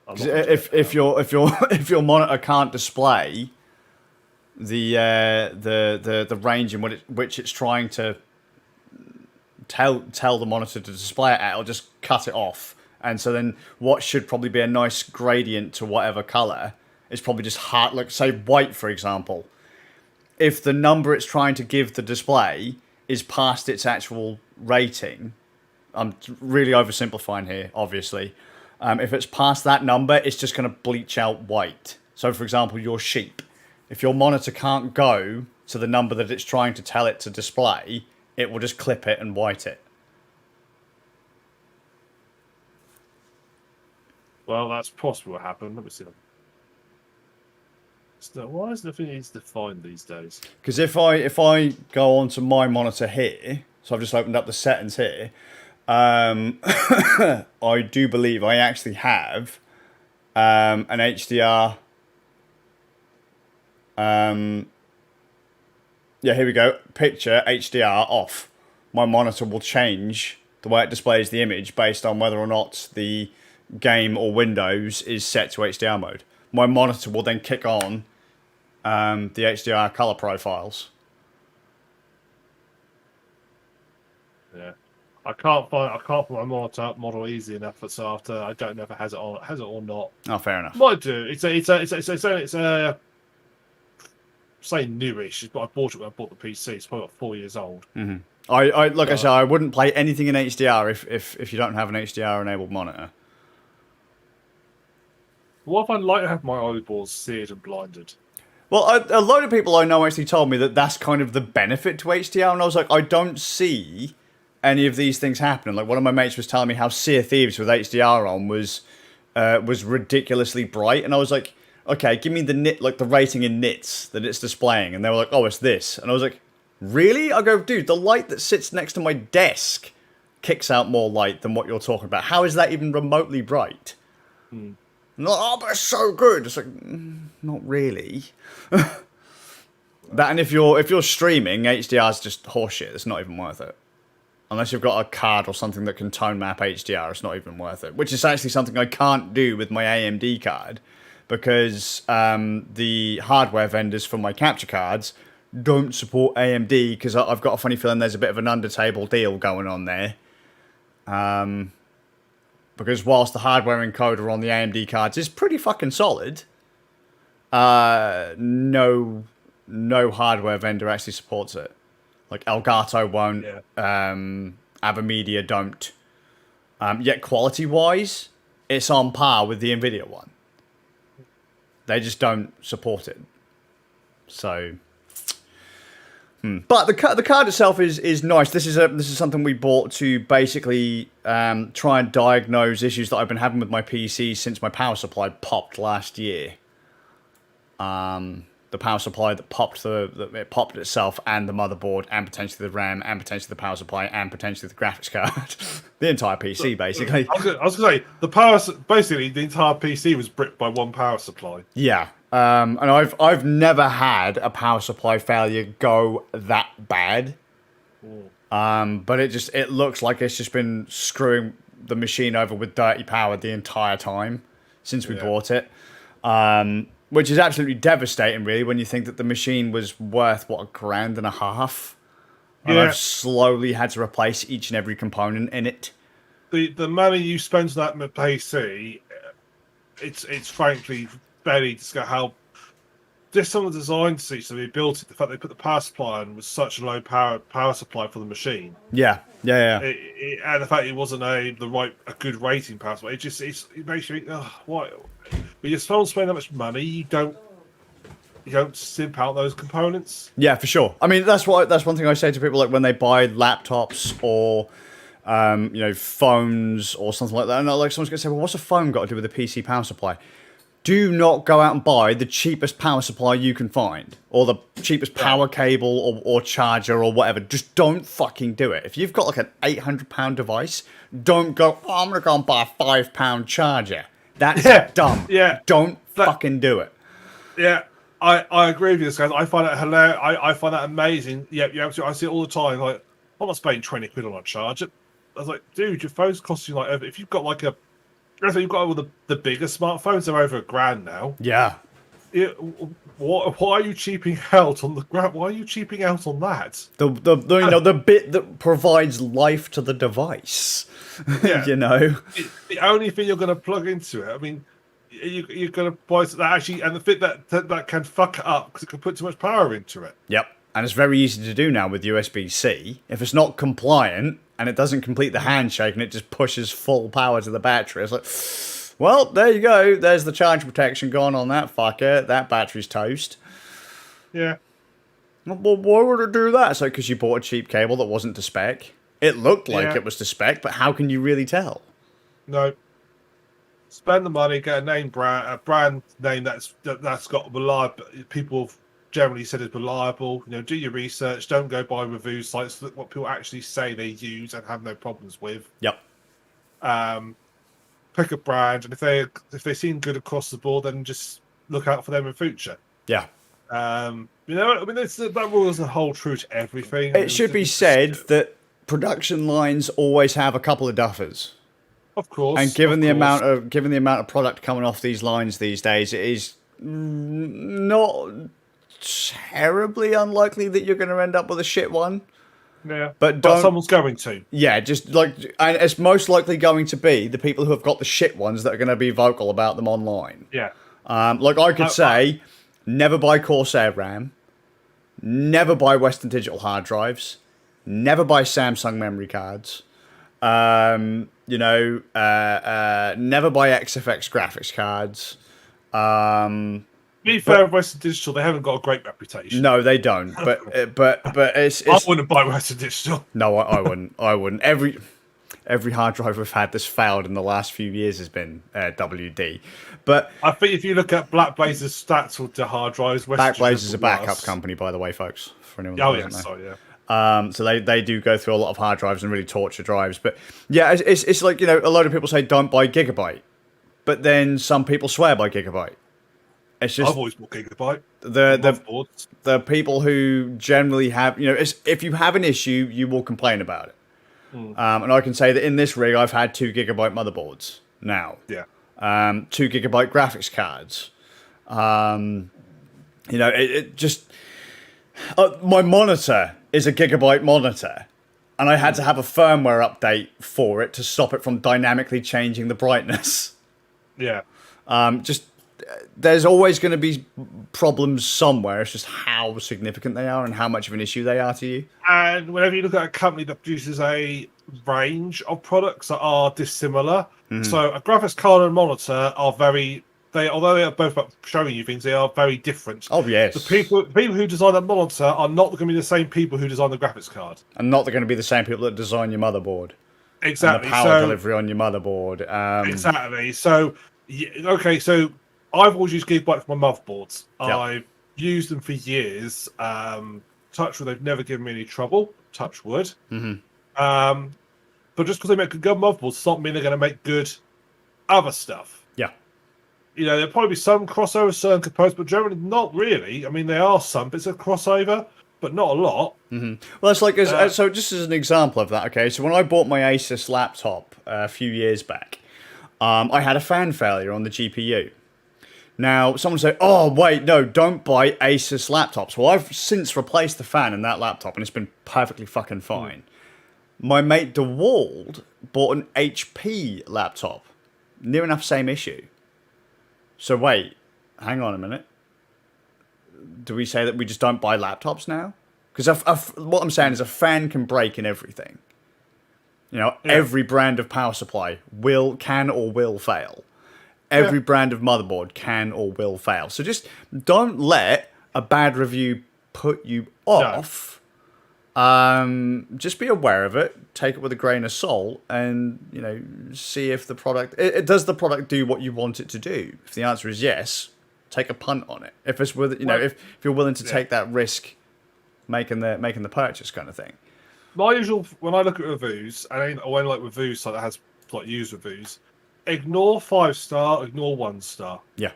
If your monitor can't display the range in which it's trying to tell the monitor to display it at, it'll just cut it off. And so then what should probably be a nice gradient to whatever color is probably just hard, like say white, for example. If the number it's trying to give the display is past its actual rating, I'm really oversimplifying here, obviously. If it's past that number, it's just going to bleach out white. So, for example, your sheep. If your monitor can't go to the number that it's trying to tell it to display, it will just clip it and white it. Well, that's possible what happened. Let me see. So why is nothing easy to find these days? Because if I go onto my monitor here, so I've just opened up the settings here, I do believe I actually have an HDR. Yeah, here we go. Picture HDR off. My monitor will change the way it displays the image based on whether or not the game or Windows is set to HDR mode. My monitor will then kick on the HDR color profiles. Yeah, I can't find my monitor model easy enough. So after I don't know if it has it or not. Oh, fair enough. Might do. It's a say newish, but I bought it when I bought the PC. It's probably about 4 years old. Mm-hmm. I said, I wouldn't play anything in HDR if you don't have an HDR enabled monitor. What if I like to have my eyeballs seared and blinded? Well, a load of people I know actually told me that that's kind of the benefit to HDR, and I was like, I don't see any of these things happening. Like one of my mates was telling me how Sea of Thieves with HDR on was ridiculously bright, and I was like, okay, give me the rating in nits that it's displaying, and they were like, oh, it's this, and I was like, really? I go, dude, the light that sits next to my desk kicks out more light than what you're talking about. How is that even remotely bright? And they're like, oh, but it's so good. It's like, not really. That, and if you're streaming, HDR is just horseshit. It's not even worth it. Unless you've got a card or something that can tone map HDR, it's not even worth it. Which is actually something I can't do with my AMD card, because the hardware vendors for my capture cards don't support AMD, because I've got a funny feeling there's a bit of an under-table deal going on there. Because whilst the hardware encoder on the AMD cards is pretty fucking solid, no hardware vendor actually supports it. Like Elgato won't, AVerMedia don't. Yet quality-wise, it's on par with the Nvidia one. They just don't support it. So, but the card itself is nice. This is something we bought to basically try and diagnose issues that I've been having with my PC since my power supply popped last year. the power supply that popped it popped itself, and the motherboard, and potentially the RAM, and potentially the power supply, and potentially the graphics card. The entire PC, basically. I was going to say basically the entire PC was bricked by one power supply. Yeah, and I've never had a power supply failure go that bad. But it looks like it's just been screwing the machine over with dirty power the entire time since we bought it. Which is absolutely devastating, really, when you think that the machine was worth, what, $1,500? And I've slowly had to replace each and every component in it. The money you spend on that PC, it's frankly barely to how just some of the design decisions they built it. The fact they put the power supply on was such a low power supply for the machine. Yeah. And the fact it wasn't a good rating power supply. It makes you think, why? But you're supposed to spend that much money, you don't simp out those components. Yeah, for sure. I mean, that's one thing I say to people, like when they buy laptops or phones or something like that. And like someone's gonna say, well, what's a phone got to do with a PC power supply? Do not go out and buy the cheapest power supply you can find, or the cheapest power cable or charger or whatever. Just don't fucking do it. If you've got like an £800 device, don't go, I'm going to go and buy a £5 charger. That's dumb. Yeah. Don't fucking do it. Yeah, I agree with you, Skazz. I find it hilarious. I find that amazing. Yeah, absolutely. I see it all the time. Like, I'm not spending 20 quid on a charger. I was like, dude, your phone's costing you like, if you've got like you've got all the bigger smartphones, they're over £1,000 now. Yeah. Why are you cheaping out on the grab? Why are you cheaping out on that? The bit that provides life to the device. Yeah. The only thing you're going to plug into it. I mean, you're going to buy that actually, and the bit that can fuck it up because it can put too much power into it. Yep. And it's very easy to do now with USB-C. If it's not compliant and it doesn't complete the handshake and it just pushes full power to the battery, it's like, well, there you go. There's the charge protection gone on that fucker. That battery's toast. Yeah. Well, why would it do that? So because you bought a cheap cable that wasn't to spec. It looked like it was to spec, but how can you really tell? No. Spend the money, get a brand name that's got reliable. People generally said is reliable. Do your research. Don't go by review sites. Look what people actually say they use and have no problems with. Yep. Pick a brand, and if they seem good across the board, then just look out for them in future. Yeah. I mean, that rule doesn't hold true to everything. It should be said that production lines always have a couple of duffers. Of course. And given the amount of product coming off these lines these days, it is not terribly unlikely that you're going to end up with a shit one. Yeah, but someone's going to. Yeah, just like, and it's most likely going to be the people who have got the shit ones that are going to be vocal about them online. Yeah. Like I could say, never buy Corsair RAM, never buy Western Digital hard drives, never buy Samsung memory cards. Never buy XFX graphics cards. Be fair, Western Digital, they haven't got a great reputation. No, they don't. But it's I wouldn't buy Western Digital. No, I wouldn't. I wouldn't. Every hard drive we've had that's failed in the last few years has been WD. But I think if you look at Black Blaze's stats with the hard drives, Black Blaze is a backup company, by the way, folks. For anyone that doesn't know. Sorry, yeah. So they do go through a lot of hard drives and really torture drives. But yeah, it's like, a lot of people say don't buy Gigabyte, but then some people swear by Gigabyte. It's just I've always bought Gigabyte. The people who generally have, if you have an issue, you will complain about it. And I can say that in this rig, I've had 2 Gigabyte motherboards now. Yeah. 2 Gigabyte graphics cards. It just my monitor is a Gigabyte monitor, and I had to have a firmware update for it to stop it from dynamically changing the brightness. Yeah. There's always going to be problems somewhere. It's just how significant they are and how much of an issue they are to you. And whenever you look at a company that produces a range of products that are dissimilar, so a graphics card and monitor are although they are both about showing you things, they are very different. Oh, yes. The people who design that monitor are not going to be the same people who design the graphics card. And not going to be the same people that design your motherboard. Exactly. And the power delivery on your motherboard. Exactly. So, okay, so I've always used Gigabyte for my motherboards. Yep. I've used them for years. Touch wood, they've never given me any trouble. Touch wood. But just because they make good motherboards does not mean they're going to make good other stuff. Yeah. There'll probably be some crossover, certain components, but generally not really. I mean, there are some bits of crossover, but not a lot. Well, it's like, so just as an example of that, okay, so when I bought my Asus laptop a few years back, I had a fan failure on the GPU. Now, someone say, oh, wait, no, don't buy Asus laptops. Well, I've since replaced the fan in that laptop, and it's been perfectly fucking fine. My mate DeWald bought an HP laptop. Near enough same issue. So wait, hang on a minute. Do we say that we just don't buy laptops now? Because what I'm saying is a fan can break in everything. Every brand of power supply can or will fail. Every brand of motherboard can or will fail. So just don't let a bad review put you off. Just be aware of it. Take it with a grain of salt, and see if the product does the product do what you want it to do. If the answer is yes, take a punt on it. If it's with if you're willing to take that risk, making the purchase kind of thing. My usual when I look at reviews, and when like reviews that has like used reviews, ignore 5-star, ignore 1-star. Yeah.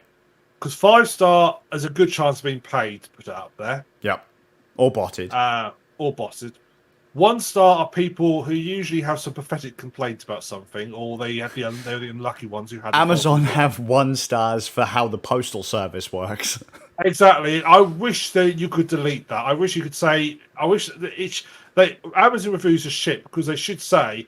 Because 5-star has a good chance of being paid to put it out there. Yep. Or botted. Or botted. 1-star are people who usually have some pathetic complaints about something, or they're the unlucky ones who had. Amazon have 1-stars for how the postal service works. Exactly. I wish that you could delete that. I wish you could say. I wish that Amazon reviews are shit because they should say,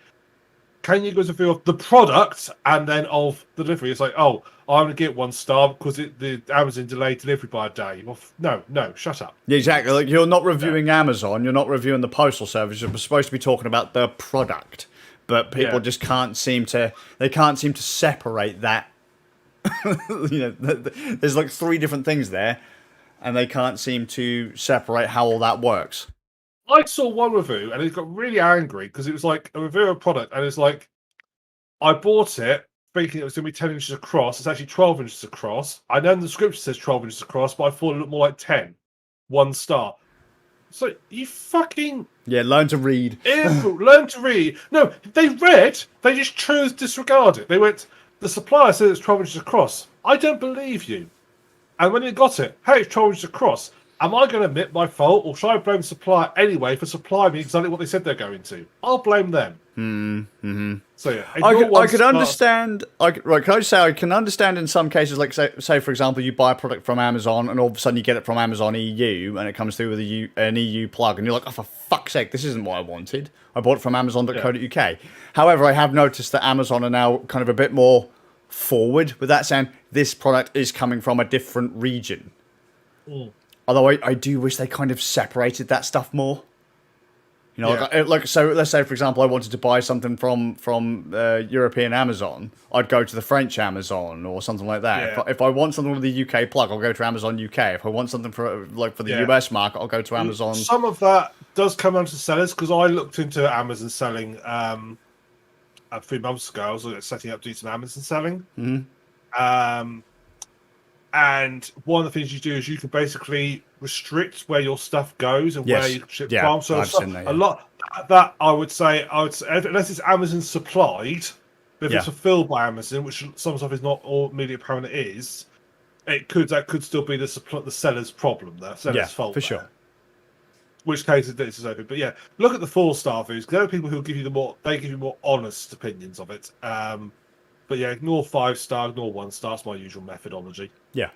"Can you give us a review of the product and then of delivery?" It's like, oh, I'm going to get 1-star because the Amazon delayed delivery by a day. Well, no, shut up. Yeah, exactly. Like you're not reviewing Amazon, you're not reviewing the postal service. You're supposed to be talking about the product, but people just can't seem to. They can't seem to separate that. There's like 3 different things there, and they can't seem to separate how all that works. I saw one review and it got really angry because it was like a review of a product, and it's like, I bought it thinking it was going to be 10 inches across. It's actually 12 inches across. I know the description says 12 inches across, but I thought it looked more like 10. 1-star. So you fucking... Yeah, learn to read. Learn to read. No, they read. They just chose to disregard it. They went, the supplier said it's 12 inches across. I don't believe you. And when they got it, hey, it's 12 inches across. Am I going to admit my fault, or should I blame the supplier anyway for supplying me exactly what they said they're going to? I'll blame them. So yeah, I could understand. Can I just say I can understand in some cases, like say for example, you buy a product from Amazon and all of a sudden you get it from Amazon EU and it comes through with an EU plug, and you're like, oh, for fuck's sake, this isn't what I wanted. I bought it from Amazon.co.uk. However, I have noticed that Amazon are now kind of a bit more forward with that, saying this product is coming from a different region. Although I do wish they kind of separated that stuff more. Like so let's say, for example, I wanted to buy something from European Amazon. I'd go to the French Amazon or something like that. Yeah. If I want something with a UK plug, I'll go to Amazon UK. If I want something for the US market, I'll go to Amazon. Some of that does come down to sellers, because I looked into Amazon selling a few months ago. I was setting up decent Amazon selling. And one of the things you do is you can basically restrict where your stuff goes and where you ship from. So a lot that I would say unless it's Amazon supplied, but if it's fulfilled by Amazon, which some stuff is not all immediately apparent it is, that could still be the seller's problem, the seller's fault. For sure. Which case this is open. But yeah, look at the 4-star reviews. There are people who give you more honest opinions of it. But yeah, ignore 5-star, ignore 1-star. That's my usual methodology. Yeah.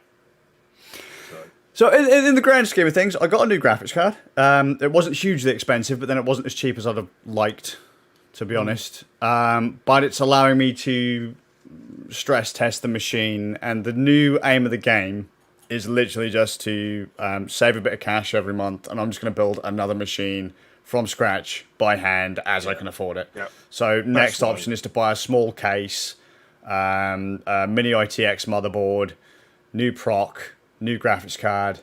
So in the grand scheme of things, I got a new graphics card. It wasn't hugely expensive, but then it wasn't as cheap as I'd have liked, to be honest. But it's allowing me to stress test the machine, and the new aim of the game is literally just to save a bit of cash every month, and I'm just going to build another machine from scratch by hand as I can afford it. Yep. So next option is to buy a small case, a mini ITX motherboard, new proc, new graphics card,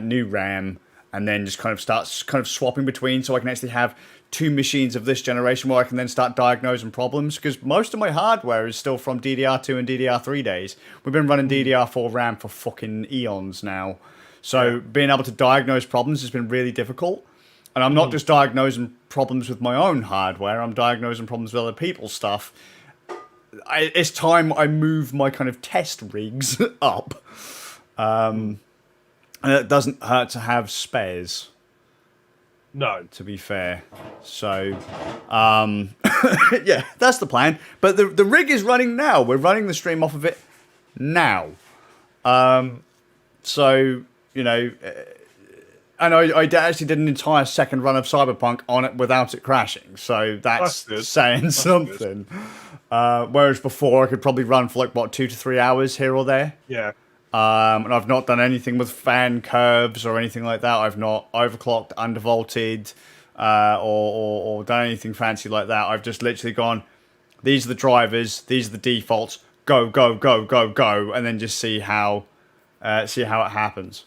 new RAM, and then just kind of start swapping between, so I can actually have 2 machines of this generation where I can then start diagnosing problems, because most of my hardware is still from DDR2 and DDR3 days. We've been running DDR4 RAM for fucking eons now. So being able to diagnose problems has been really difficult. And I'm not just diagnosing problems with my own hardware, I'm diagnosing problems with other people's stuff. It's time I move my kind of test rigs up. And it doesn't hurt to have spares. No. To be fair. So, yeah, that's the plan. But the rig is running now. We're running the stream off of it now. So, you know, and I actually did an entire second run of Cyberpunk on it without it crashing. So that's saying something. Whereas before I could probably run for like, what, 2 to 3 hours here or there? Yeah. And I've not done anything with fan curves or anything like that. I've not overclocked, undervolted, or done anything fancy like that. I've just literally gone, these are the drivers, these are the defaults, go, go, go, go, go, and then just see how it happens,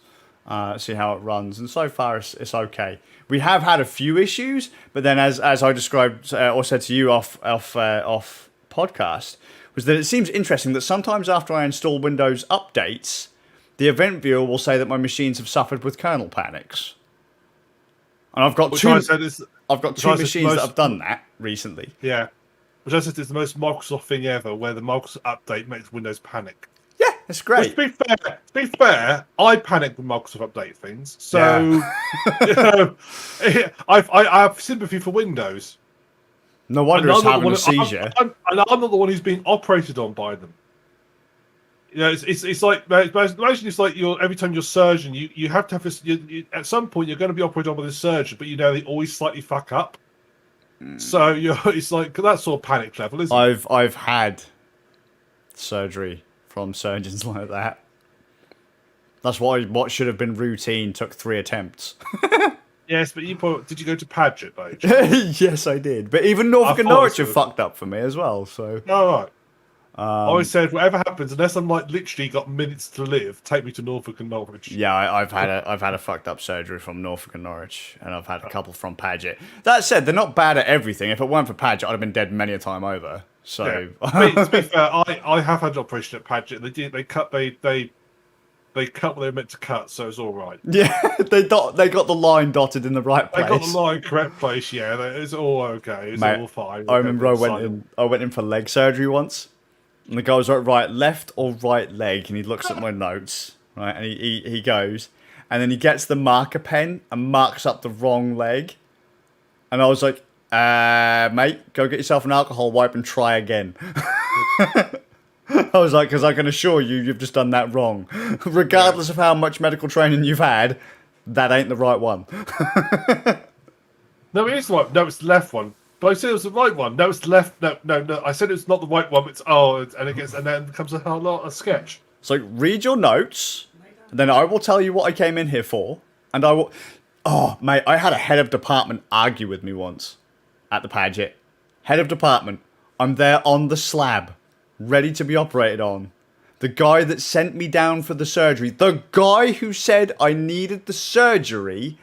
see how it runs. And so far, it's okay. We have had a few issues, but then as I described or said to you off podcast, was that it seems interesting that sometimes after I install Windows updates, the event viewer will say that my machines have suffered with kernel panics. And I've got two machines that have done that recently. Yeah. Which I said is the most Microsoft thing ever, where the Microsoft update makes Windows panic. Yeah, it's great. Well, to be fair, I panic when Microsoft update things. So you know, I have sympathy for Windows. No wonder it's having a seizure. And I'm not the one who's being operated on by them. You know, it's like imagine it's like every time you're surgeon, you have to have this. At some point, you're going to be operated on by this surgeon, but you know they always slightly fuck up. So it's like that sort of panic level, isn't it? I've had surgery from surgeons like that. That's why what should have been routine took 3 attempts. Yes, but did you go to Paget, though? Yes, I did. But even Norfolk and Norwich have fucked up for me as well. So. All right. I always said, whatever happens, unless I'm like literally got minutes to live, take me to Norfolk and Norwich. Yeah, I've had a fucked up surgery from Norfolk and Norwich, and I've had a couple from Paget. That said, they're not bad at everything. If it weren't for Paget, I'd have been dead many a time over. So. Yeah. To be fair, I have had an operation at Paget. They cut what they were meant to cut, so it's all right. Yeah, they got the line dotted in the right place. They got the line correct place. Yeah, it's all okay. It's all fine. I remember I went in for leg surgery once, and the guy was like, right, left or right leg, and he looks at my notes, right, and he goes, and then he gets the marker pen and marks up the wrong leg, and I was like, mate, go get yourself an alcohol wipe and try again. I was like, because I can assure you, you've just done that wrong. Regardless of how much medical training you've had, that ain't the right one. No, it is the right. No, it's the left one. But I said it was the right one. No, it's the left. No. I said it's not the right one. It's and then becomes a sketch. So read your notes, and then I will tell you what I came in here for, and I will. Oh, mate, I had a head of department argue with me once at the Paget. Head of department, I'm there on the slab, ready to be operated on. The guy that sent me down for the surgery, the guy who said I needed the surgery,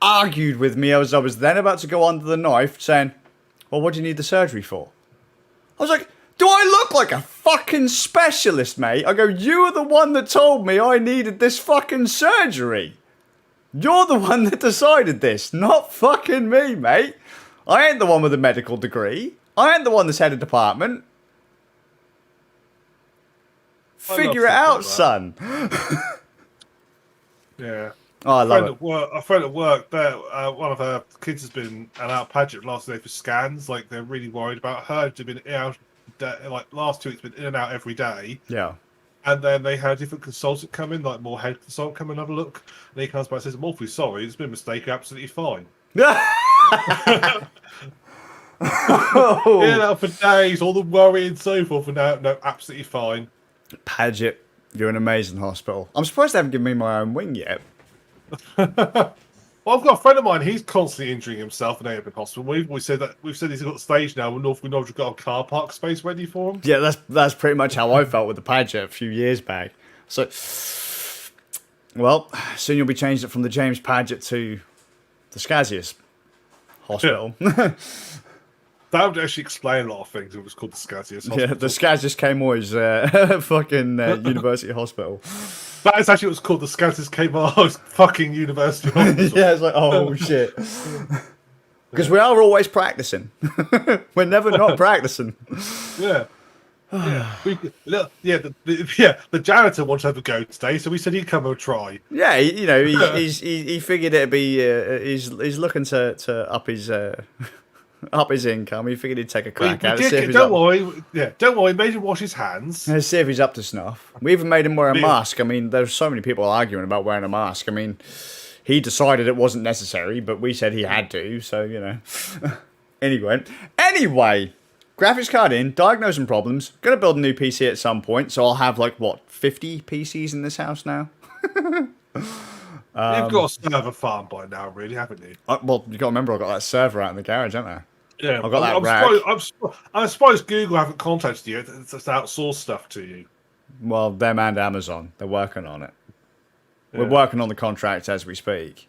argued with me as I was then about to go under the knife, saying, well, what do you need the surgery for? I was like, do I look like a fucking specialist, mate? I go, you are the one that told me I needed this fucking surgery. You're the one that decided this, not fucking me, mate. I ain't the one with a medical degree. I ain't the one that's head of department. Figure it out, son. Yeah. Oh, I love it. A friend at work, one of her kids has been out Paget last day for scans. Like, they're really worried about her. She's been in and out, like, last 2 weeks, been in and out every day. Yeah. And then they had a different consultant come in, like more head consultant come and have a look. And he comes back and says, I'm awfully sorry, it's been a mistake, you're absolutely fine. In and out for days, all the worry and so forth, and no, absolutely fine. Paget, you're an amazing hospital. I'm surprised they haven't given me my own wing yet. Well, I've got a friend of mine. He's constantly injuring himself in Auguest Hospital. We've said he's got the stage now. Where Norfolk Norwich have got a car park space ready for him. Yeah, that's pretty much how I felt with the Paget a few years back. So, well, soon you'll be changing it from the James Paget to the Skazz hospital. That would actually explain a lot of things. It was called the Skazz hospital. Yeah, the Skazz just came always fucking university hospital. That is actually what's called the Skazz came fucking university hospital. Yeah, it's like, oh shit. Because we are always practicing. We're never not practicing. Yeah. The janitor wants to have a go today, so we said he'd come and try. Yeah, he figured it'd be he's looking to up his income. He figured he'd take a crack at it. Don't worry. Made him wash his hands. Let's see if he's up to snuff. We even made him wear a mask. I mean, there's so many people arguing about wearing a mask. I mean, he decided it wasn't necessary, but we said he had to. So Anyway. Graphics card in, diagnosing problems. Gonna build a new PC at some point, so I'll have 50 PCs in this house now. You've got a server farm by now, really, haven't you? Well, you got to remember, I've got that server out in the garage, haven't I? Yeah, I've got that rack. I suppose Google haven't contacted you to outsource stuff to you. Well, them and Amazon, they're working on it. Yeah. We're working on the contract as we speak.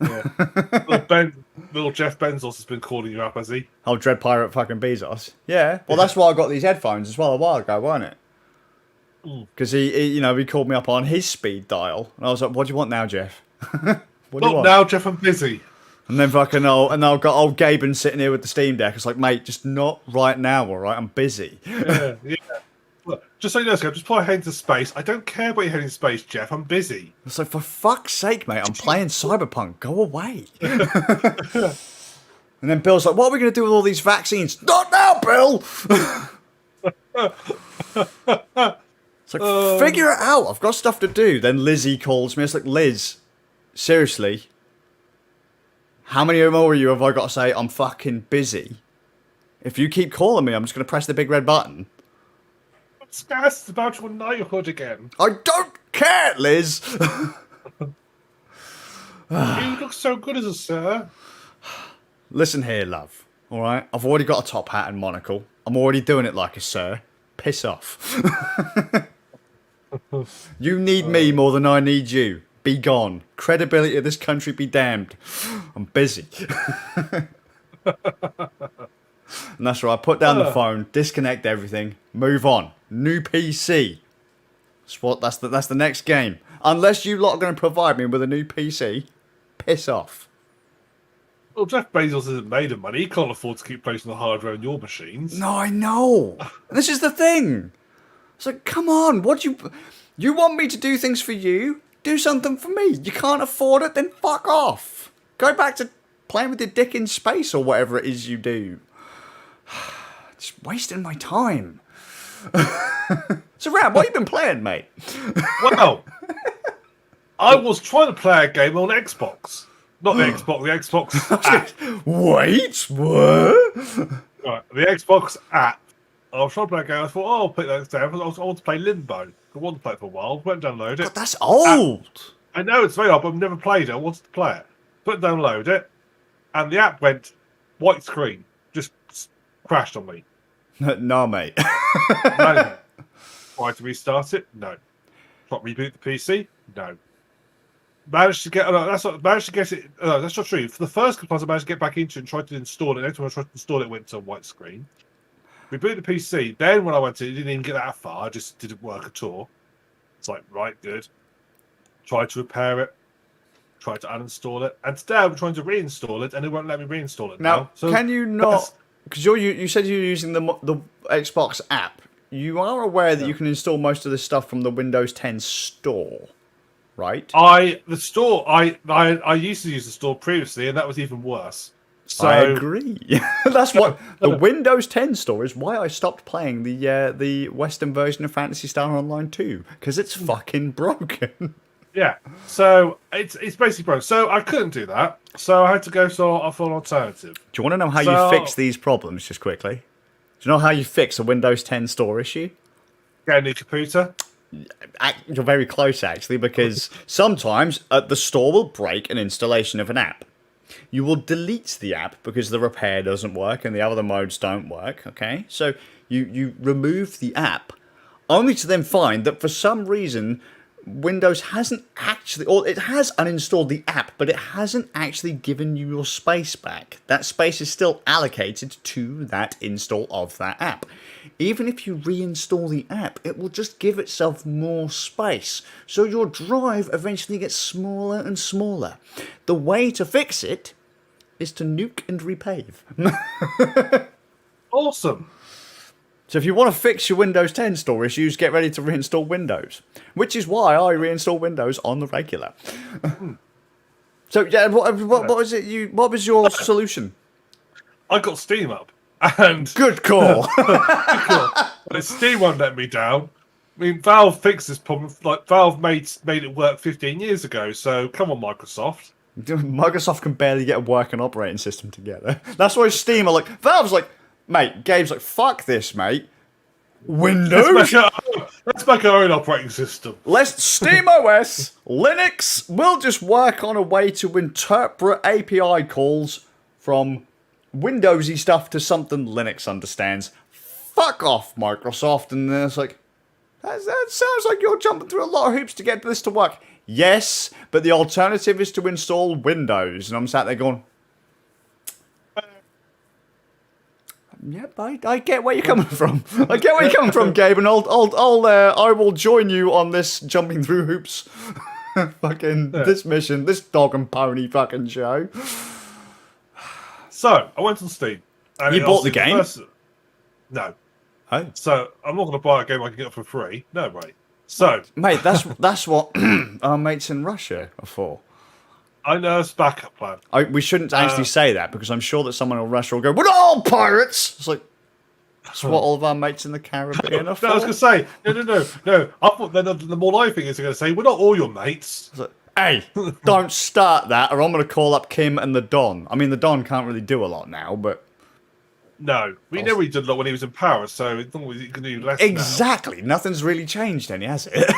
Yeah. little Jeff Bezos has been calling you up, has he? Oh, Dread Pirate fucking Bezos. Yeah. Well, that's why I got these headphones as well a while ago, wasn't it? Because he called me up on his speed dial, and I was like, "What do you want now, Jeff? What do you want now, Jeff? I'm busy." And then and I've got old Gaben sitting here with the Steam Deck. It's like, mate, just not right now, all right? I'm busy. Yeah. Look, just so you know, just put your head into space. I don't care about your head in space, Jeff. I'm busy. It's like, for fuck's sake, mate, I'm playing Cyberpunk. Go away. And then Bill's like, what are we going to do with all these vaccines? Not now, Bill! It's like, figure it out. I've got stuff to do. Then Lizzie calls me. It's like, Liz, seriously, how many more of you have I got to say I'm fucking busy? If you keep calling me, I'm just going to press the big red button. Skazz is about your knighthood again. I don't care, Liz. You look so good as a sir. Listen here, love. All right, I've already got a top hat and monocle. I'm already doing it like a sir. Piss off. You need me more than I need you. Be gone. Credibility of this country be damned. I'm busy. And that's right. I put down the phone, disconnect everything, move on. New PC. That's the next game. Unless you lot are going to provide me with a new PC, piss off. Well, Jeff Bezos isn't made of money. He can't afford to keep placing the hardware in your machines. No, I know. This is the thing. It's like, come on. You want me to do things for you? Do something for me. You can't afford it? Then fuck off. Go back to playing with your dick in space or whatever it is you do. Just wasting my time. So, Ram, what have you been playing, mate? Well, I was trying to play a game on Xbox. Not the Xbox, the Xbox app. Wait, what? Right, the Xbox app. I was trying to play a game. I thought, I'll put that down. I want to play Limbo. I wanted to play it for a while. Went and download it. God, that's old. I know, it's very old, but I've never played it. I wanted to play it. Put and download it. And the app went white screen. Just crashed on me. No, mate. No. Tried to restart it? No. Tried to reboot the PC? No. Managed to get it. That's not true. For the first couple times, I managed to get back into it and tried to install it. Next time I tried to install it, it went to a white screen. Reboot the PC. Then when I went to it, didn't even get that far. It just didn't work at all. It's like, right, good. Tried to repair it. Tried to uninstall it. And today I'm trying to reinstall it, and it won't let me reinstall it now. So can you not? Because you said you're using the Xbox app. You are aware that you can install most of this stuff from the Windows 10 store, right? I used to use the store previously, and that was even worse. So I agree. That's what the Windows 10 store is. Why I stopped playing the Western version of Phantasy Star Online 2, because it's fucking broken. Yeah, so it's basically broken. So I couldn't do that. So I had to go for an alternative. Do you want to know how you fix these problems, just quickly? Do you know how you fix a Windows 10 store issue? Get a new computer. You're very close, actually, because sometimes the store will break an installation of an app. You will delete the app because the repair doesn't work and the other modes don't work, okay? So you remove the app, only to then find that for some reason Windows hasn't actually, or it has uninstalled the app, but it hasn't actually given you your space back. That space is still allocated to that install of that app. Even if you reinstall the app, it will just give itself more space. So your drive eventually gets smaller and smaller. The way to fix it is to nuke and repave. Awesome. So if you want to fix your Windows 10 store issues, get ready to reinstall Windows. Which is why I reinstall Windows on the regular. So yeah, what was it? What was your solution? I got Steam up, and Good call. but Steam won't let me down. I mean, Valve fixed this problem. Like Valve made it work 15 years ago. So come on, Microsoft. Microsoft can barely get a working operating system together. That's why Steam are like, Valve's like, mate, Gabe's like, fuck this, mate. Windows? Let's make our own operating system. Let's Steam OS, Linux, we'll just work on a way to interpret API calls from Windowsy stuff to something Linux understands. Fuck off, Microsoft. And then it's like, that sounds like you're jumping through a lot of hoops to get this to work. Yes, but the alternative is to install Windows. And I'm sat there going, yep, I get where you're coming from. I get where you're coming from, Gabe, and I will join you on this jumping through hoops, this mission, this dog and pony fucking show. So I went on Steam. And you bought the game? No. Oh. So I'm not going to buy a game I can get for free. No, right. So, mate, that's what our mates in Russia are for. I know it's a backup plan. We shouldn't actually say that because I'm sure that someone in Russia will go, "We're not all pirates." It's like that's what all of our mates in the Caribbean are for. No, I was going to say no. I thought then the more I think is going to say we're not all your mates. Like, hey, don't start that, or I'm going to call up Kim and the Don. I mean, the Don can't really do a lot now, but no, we know he did a lot when he was in power, so it's not he can do less. Exactly, nothing's really changed any, has it?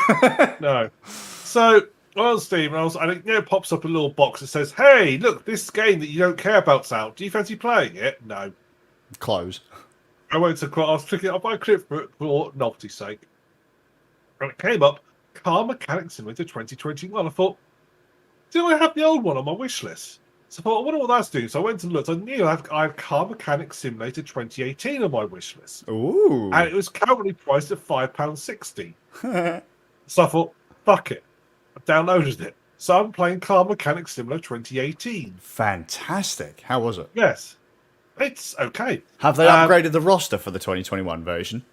No. So. Well, Steve, it pops up a little box that says, "Hey, look, this game that you don't care about's out. Do you fancy playing it?" No. Close. I went to. I was clicking up. I clicked for novelty's sake, and it came up. Car Mechanic Simulator 2021. I thought, do I have the old one on my wish list? So I thought, I wonder what that's doing. So I went and looked. I knew I had Car Mechanic Simulator 2018 on my wish list. Ooh. And it was currently priced at £5.60. So I thought, fuck it. I downloaded it. So I'm playing Car Mechanic Simulator 2018. Fantastic. How was it? Yes. It's okay. Have they upgraded the roster for the 2021 version?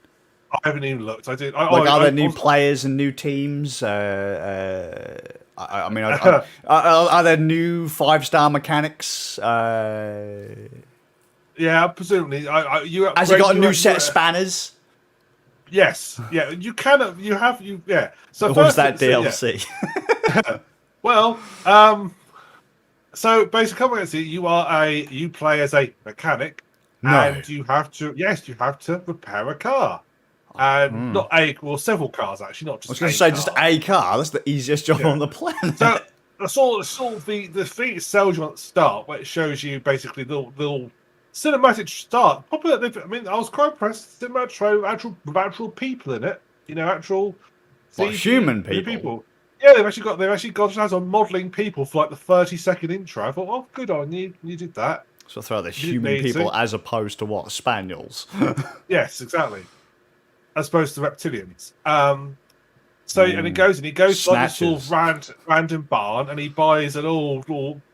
I haven't even looked. I did. Are there new players and new teams? Are there new 5-star mechanics? Yeah, presumably. Has it got a new set of spanners? Yes. Yeah, you can. Yeah. So or was that DLC? Yeah. Well, so basically, you play as a mechanic, and you have to repair a car, and several cars actually, not just. I was going to say just a car. That's the easiest job on the planet. So that's all the thing it sells you at the start, where it shows you basically the little cinematic start. I mean, I was quite impressed. Cinematic actual people in it. Actual human people. Yeah, they've actually gone as on modelling people for like the 30-second intro. I thought, oh, good on you, you did that. So throw the human people as opposed to what? Spaniels. Yes, exactly. As opposed to reptilians. And he goes to like this sort of random barn, and he buys an all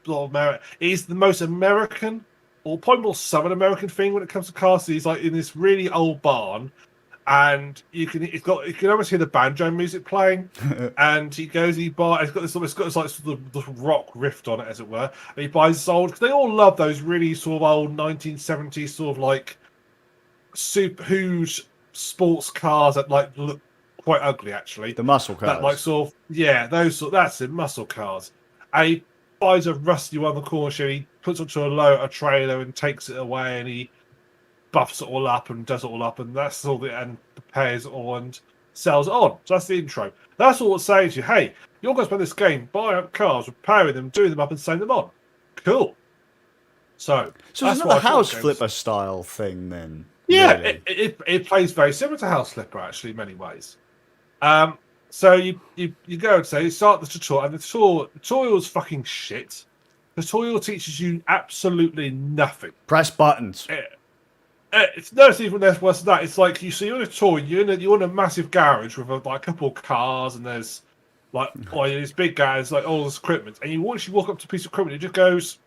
American. It's the most American, or probably more Southern American thing when it comes to cars. He's like in this really old barn. And you can almost hear the banjo music playing, and he buys. It's got this like sort of the rock riff on it, as it were. And he buys this old. Because they all love those really sort of old 1970s sort of like super huge sports cars that like look quite ugly actually. The muscle cars. That like sort of that's it, muscle cars. And he buys a rusty one on the corner shed. He puts it onto a trailer and takes it away, and he buffs it all up and does it all up, and that's all and prepares it all and sells it on. So that's the intro. That's all it's saying to you. Hey, you're going to spend this game buying up cars, repairing them, doing them up, and selling them on. Cool. So it's another house flipper style thing, then. Yeah, really. it plays very similar to House Flipper actually in many ways. So you go and say, start the tutorial, and the tutorial's fucking shit. The tutorial teaches you absolutely nothing. Press buttons. It's even worse than that. It's like you're in a tour, you're in a massive garage with like a couple of cars, and there's like this big garage, like all this equipment, and once you walk up to a piece of equipment, it just goes,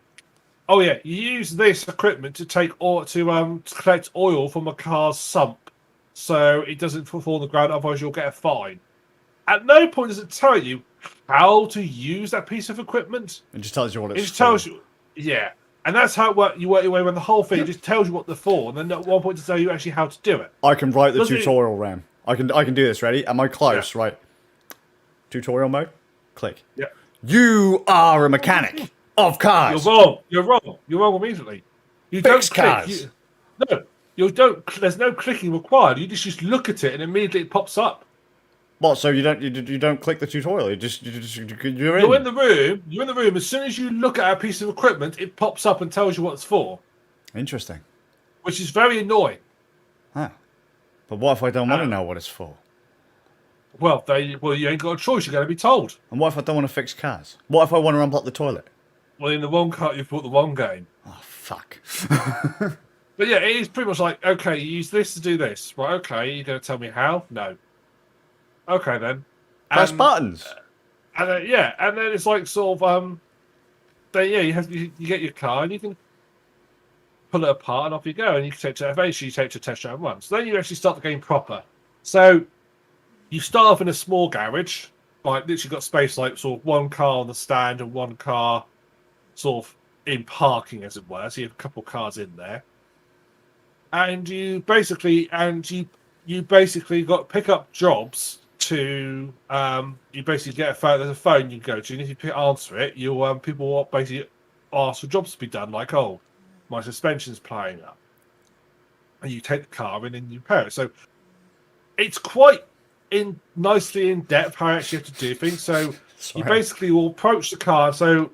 "Oh yeah, you use this equipment to take or to collect oil from a car's sump, so it doesn't fall on the ground, otherwise you'll get a fine." At no point does it tell you how to use that piece of equipment. It just tells you what it's for. It just tells you, yeah. And that's how you work your way around the whole thing. It just tells you what they're for, and then at one point to tell you actually how to do it. I can write the tutorial, Ram. I can do this. Ready? Am I close? Yeah. Right. Tutorial mode. Click. Yeah. You are a mechanic of cars. You're wrong. You're wrong. You're wrong immediately. You Fix don't click. cars. No, you don't. There's no clicking required. You just look at it, and immediately it pops up. What? So you don't click the tutorial. You're in the room. You're in the room. As soon as you look at a piece of equipment, it pops up and tells you what it's for. Interesting. Which is very annoying. Huh. But what if I don't want to know what it's for? Well, you ain't got a choice. You're going to be told. And what if I don't want to fix cars? What if I want to unblock the toilet? Well, in the wrong car, you've bought the wrong game. Oh fuck. But yeah, it is pretty much like, okay, you use this to do this. Right? Okay, you're going to tell me how? No. Okay then. Press buttons. And then it's like sort of you get your car and you can pull it apart and off you go, and you can eventually take to a test drive once. So then you actually start the game proper. So you start off in a small garage, like literally got space like sort of one car on the stand and one car sort of in parking, as it were. So you have a couple of cars in there, and you basically got pick up jobs. To you basically get a phone. There's a phone you can go to, and if you answer it, you people will basically ask for jobs to be done. Like, oh, my suspension's playing up, and you take the car in and you repair it. So it's quite nicely in depth how you actually have to do things. So you basically will approach the car. So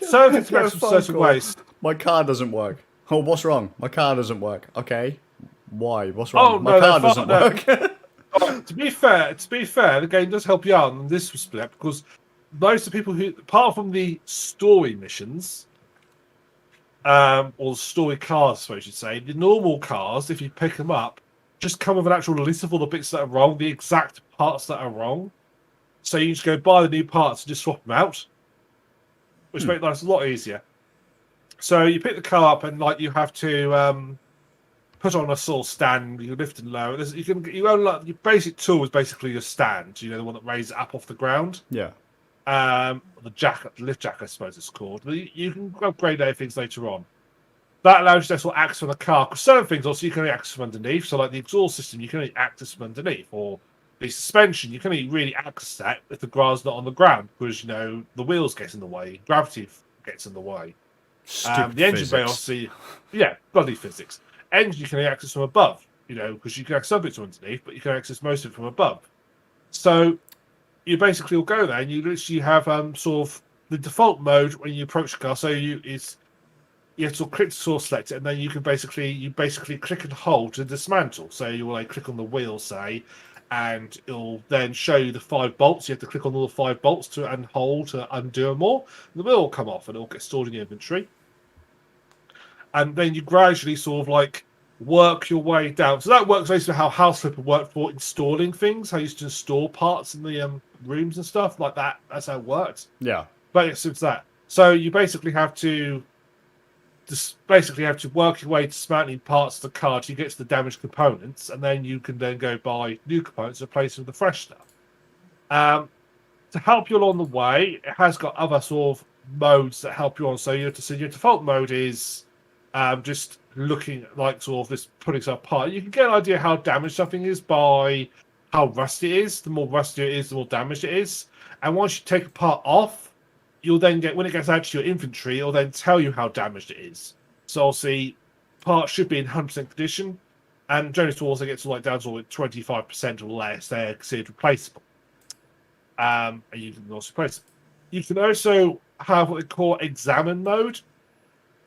certain things work certain ways. My car doesn't work. Oh, what's wrong? My car doesn't work. Okay, why? What's wrong? Oh, my car doesn't work. To be fair, the game does help you out in this respect, because most of the people who, apart from the story missions, or story cars, so I should say, the normal cars, if you pick them up, just come with an actual list of all the bits that are wrong, the exact parts that are wrong. So you just go buy the new parts and just swap them out, which makes life a lot easier. So you pick the car up and like you have to put on a sort of stand. You lift and lower. Your basic tool is basically your stand. You know, the one that raises it up off the ground. Yeah. The lift jack, I suppose it's called. But you can upgrade those things later on. That allows you to sort of access from the car. Because certain things also you can only access from underneath. So like the exhaust system, you can only access from underneath. Or the suspension, you can only really access that if the car's not on the ground, because the wheels get in the way, gravity gets in the way. The engine bay, obviously, bloody physics. Engine you can access from above, because you can access some bits from underneath, but you can access most of it from above. So you basically will go there, and you literally have sort of the default mode when you approach the car. So you have to click to sort of select it, and then you basically click and hold to dismantle. So you will like click on the wheel, say, and it'll then show you the 5 bolts. You have to click on all the 5 bolts and hold to undo them all. The wheel will come off, and it'll get stored in your inventory. And then you gradually sort of like work your way down. So that works basically how House Flipper worked for installing things. How you used to install parts in the rooms and stuff like that. That's how it worked. Yeah. But it's that. So you basically have to work your way to dismantling parts of the car till you get to the damaged components, and then you can then go buy new components to replace them with the fresh stuff. To help you along the way, it has got other sort of modes that help you on. So your default mode is just looking like sort of this putting stuff apart. You can get an idea how damaged something is by how rusty it is. The more rusty it is, the more damaged it is. And once you take a part off, you'll then get, when it gets added to your inventory, it'll then tell you how damaged it is. So obviously, parts should be in 100% condition, and generally towards they get to like down to like 25% or less, they're considered replaceable. And you can also replace them. You can also have what they call examine mode.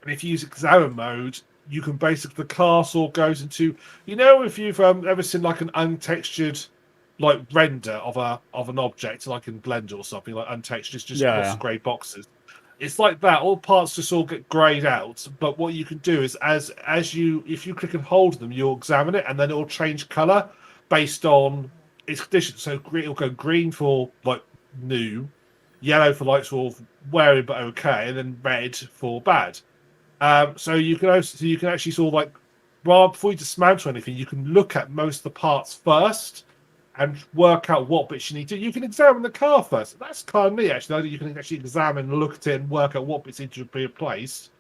And if you use examine mode, you can basically, the car sort of goes into, if you've ever seen like an untextured, like render of an object, like in Blender or something, like untextured, just lots of grey boxes. It's like that. All parts just all get greyed out. But what you can do is, if you click and hold them, you'll examine it, and then it will change colour based on its conditions. So it'll go green for like new, yellow for like sort of wearing but okay, and then red for bad. So you can actually sort of like, rather before you dismantle anything, you can look at most of the parts first and work out what bits you need to. You can examine the car first. That's kind of neat, actually. You can actually examine and look at it and work out what bits need to be replaced.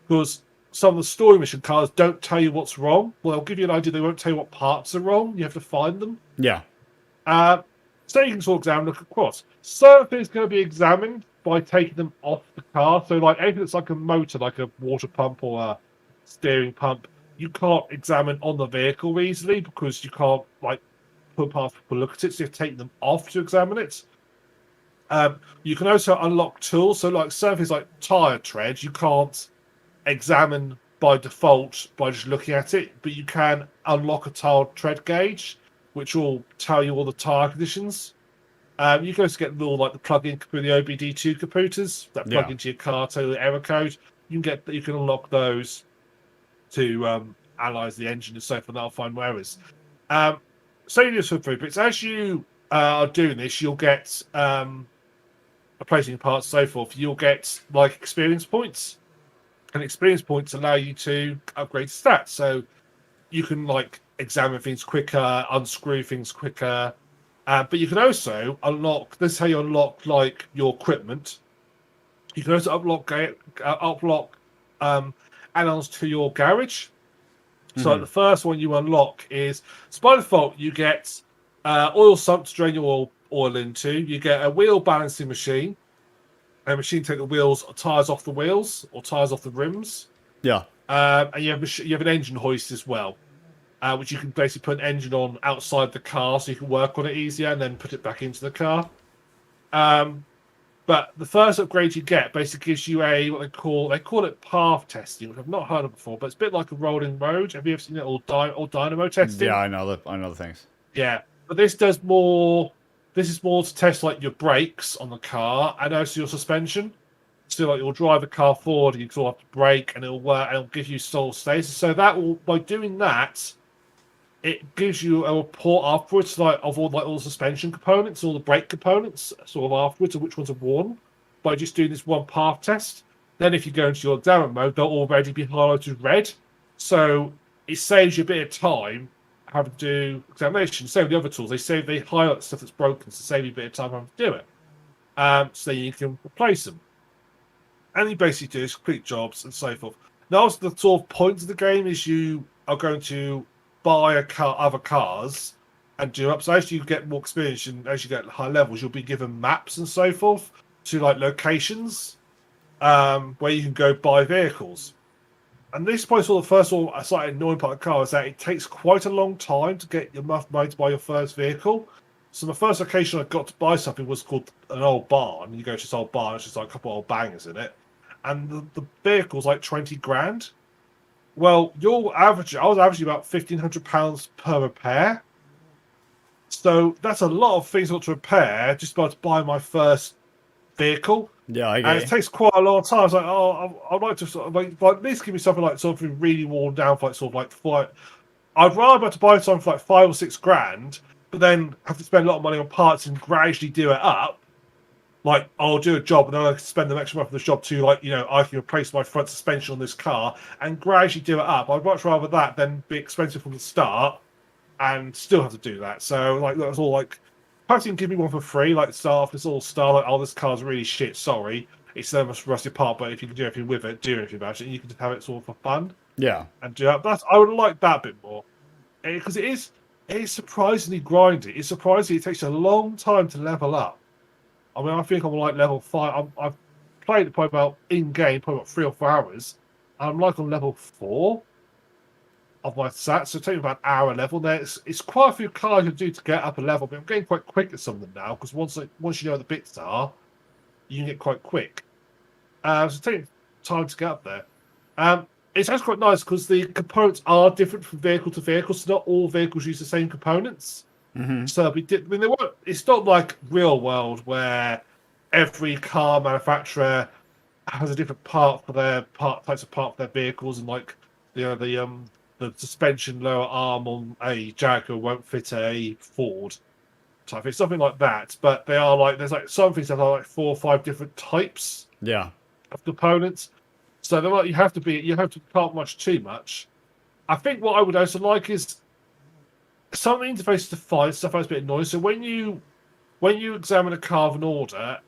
Because some of the story mission cars don't tell you what's wrong. Well, they'll give you an idea. They won't tell you what parts are wrong. You have to find them. Yeah. So you can sort of examine, look across. Certain things going to be examined by taking them off the car. So like anything that's like a motor, like a water pump or a steering pump, you can't examine on the vehicle easily because you can't like put past people look at it, so you have to take them off to examine it. You can also unlock tools, so like certain things like tire tread, you can't examine by default by just looking at it, but you can unlock a tire tread gauge, which will tell you all the tire conditions. You can also get little like the plug-in through the OBD2 computers that plug into your car, tell you the error code. You can unlock those to analyze the engine and so forth, and that'll find where errors. So you do some food bits. As you are doing this, you'll get replacing parts and so forth. You'll get like experience points, and experience points allow you to upgrade stats. So you can like examine things quicker, unscrew things quicker. But you can also unlock. This is how you unlock like your equipment. You can also unlock add-ons to your garage. So the first one you unlock is, so by default, you get oil sump to drain your oil into. You get a wheel balancing machine. A machine to take the tires off the wheels or tires off the rims. Yeah. And you have an engine hoist as well, which you can basically put an engine on outside the car so you can work on it easier and then put it back into the car. But the first upgrade you get basically gives you what they call it path testing, which I've not heard of before, but it's a bit like a rolling road. Have you ever seen it, or dynamo testing? Yeah, I know the things. Yeah, but this does more. This is more to test like your brakes on the car and also your suspension. So like you'll drive the car forward, and you sort of have to brake, and it'll work, and it'll give you stall status. So by doing that, it gives you a report afterwards, like of all the suspension components, all the brake components, sort of afterwards, of which ones are worn, by just doing this one path test. Then, if you go into your examine mode, they'll already be highlighted red, so it saves you a bit of time having to do examination. Same with the other tools; they highlight stuff that's broken, so save you a bit of time having to do it. So you can replace them, and you basically do complete jobs and so forth. Now, the sort of point of the game is you are going to buy other cars and do up. So as you get more experience and as you get high levels, you'll be given maps and so forth to like locations where you can go buy vehicles. And this is probably sort of the first one, a slightly annoying part of the car, is that it takes quite a long time to get enough money to buy your first vehicle. So the first occasion I got to buy something was called an old barn. You go to this old barn, it's just like a couple of old bangers in it, and the vehicle's like 20 grand. Well, I was averaging about £1,500 per repair. So that's a lot of things I got to repair just about to buy my first vehicle. Yeah, I get and it takes quite a long time. I was like, I'd like to sort of like at least give me something like something really worn down for like sort of like flight. I'd rather have to buy something for like 5 or 6 grand, but then have to spend a lot of money on parts and gradually do it up. Like, I'll do a job and then I spend the extra money for the job to, like, I can replace my front suspension on this car and gradually do it up. I'd much rather that than be expensive from the start and still have to do that. So, like, that's all like, perhaps you can give me one for free, like, this all start, like, this car's really shit, sorry. It's so much rusty part, but if you can do anything with it, do anything about it, and you can just have it sort of for fun. Yeah. And do that. I would like that a bit more. Because it is surprisingly grindy. It's surprising it takes a long time to level up. I mean, I think I'm like level 5. I've played it probably about in-game, probably about 3 or 4 hours. And I'm like on level 4 of my stats. So it takes about an hour level there. It's quite a few cars you do to get up a level, but I'm getting quite quick at some of them now, because once you know what the bits are, you can get quite quick. So it's taking time to get up there. It's actually quite nice because the components are different from vehicle to vehicle, so not all vehicles use the same components. So we did. I mean, it's not like real world where every car manufacturer has a different part for their types of part for their vehicles, and like the suspension lower arm on a Jaguar won't fit a Ford type. It's something like that, but they are like there's like some things that are like 4 or 5 different types of components. So they're like you have to can't much too much. I think what I would also like is some of the interfaces to find stuff that's a bit annoying. So when you examine a car of an order,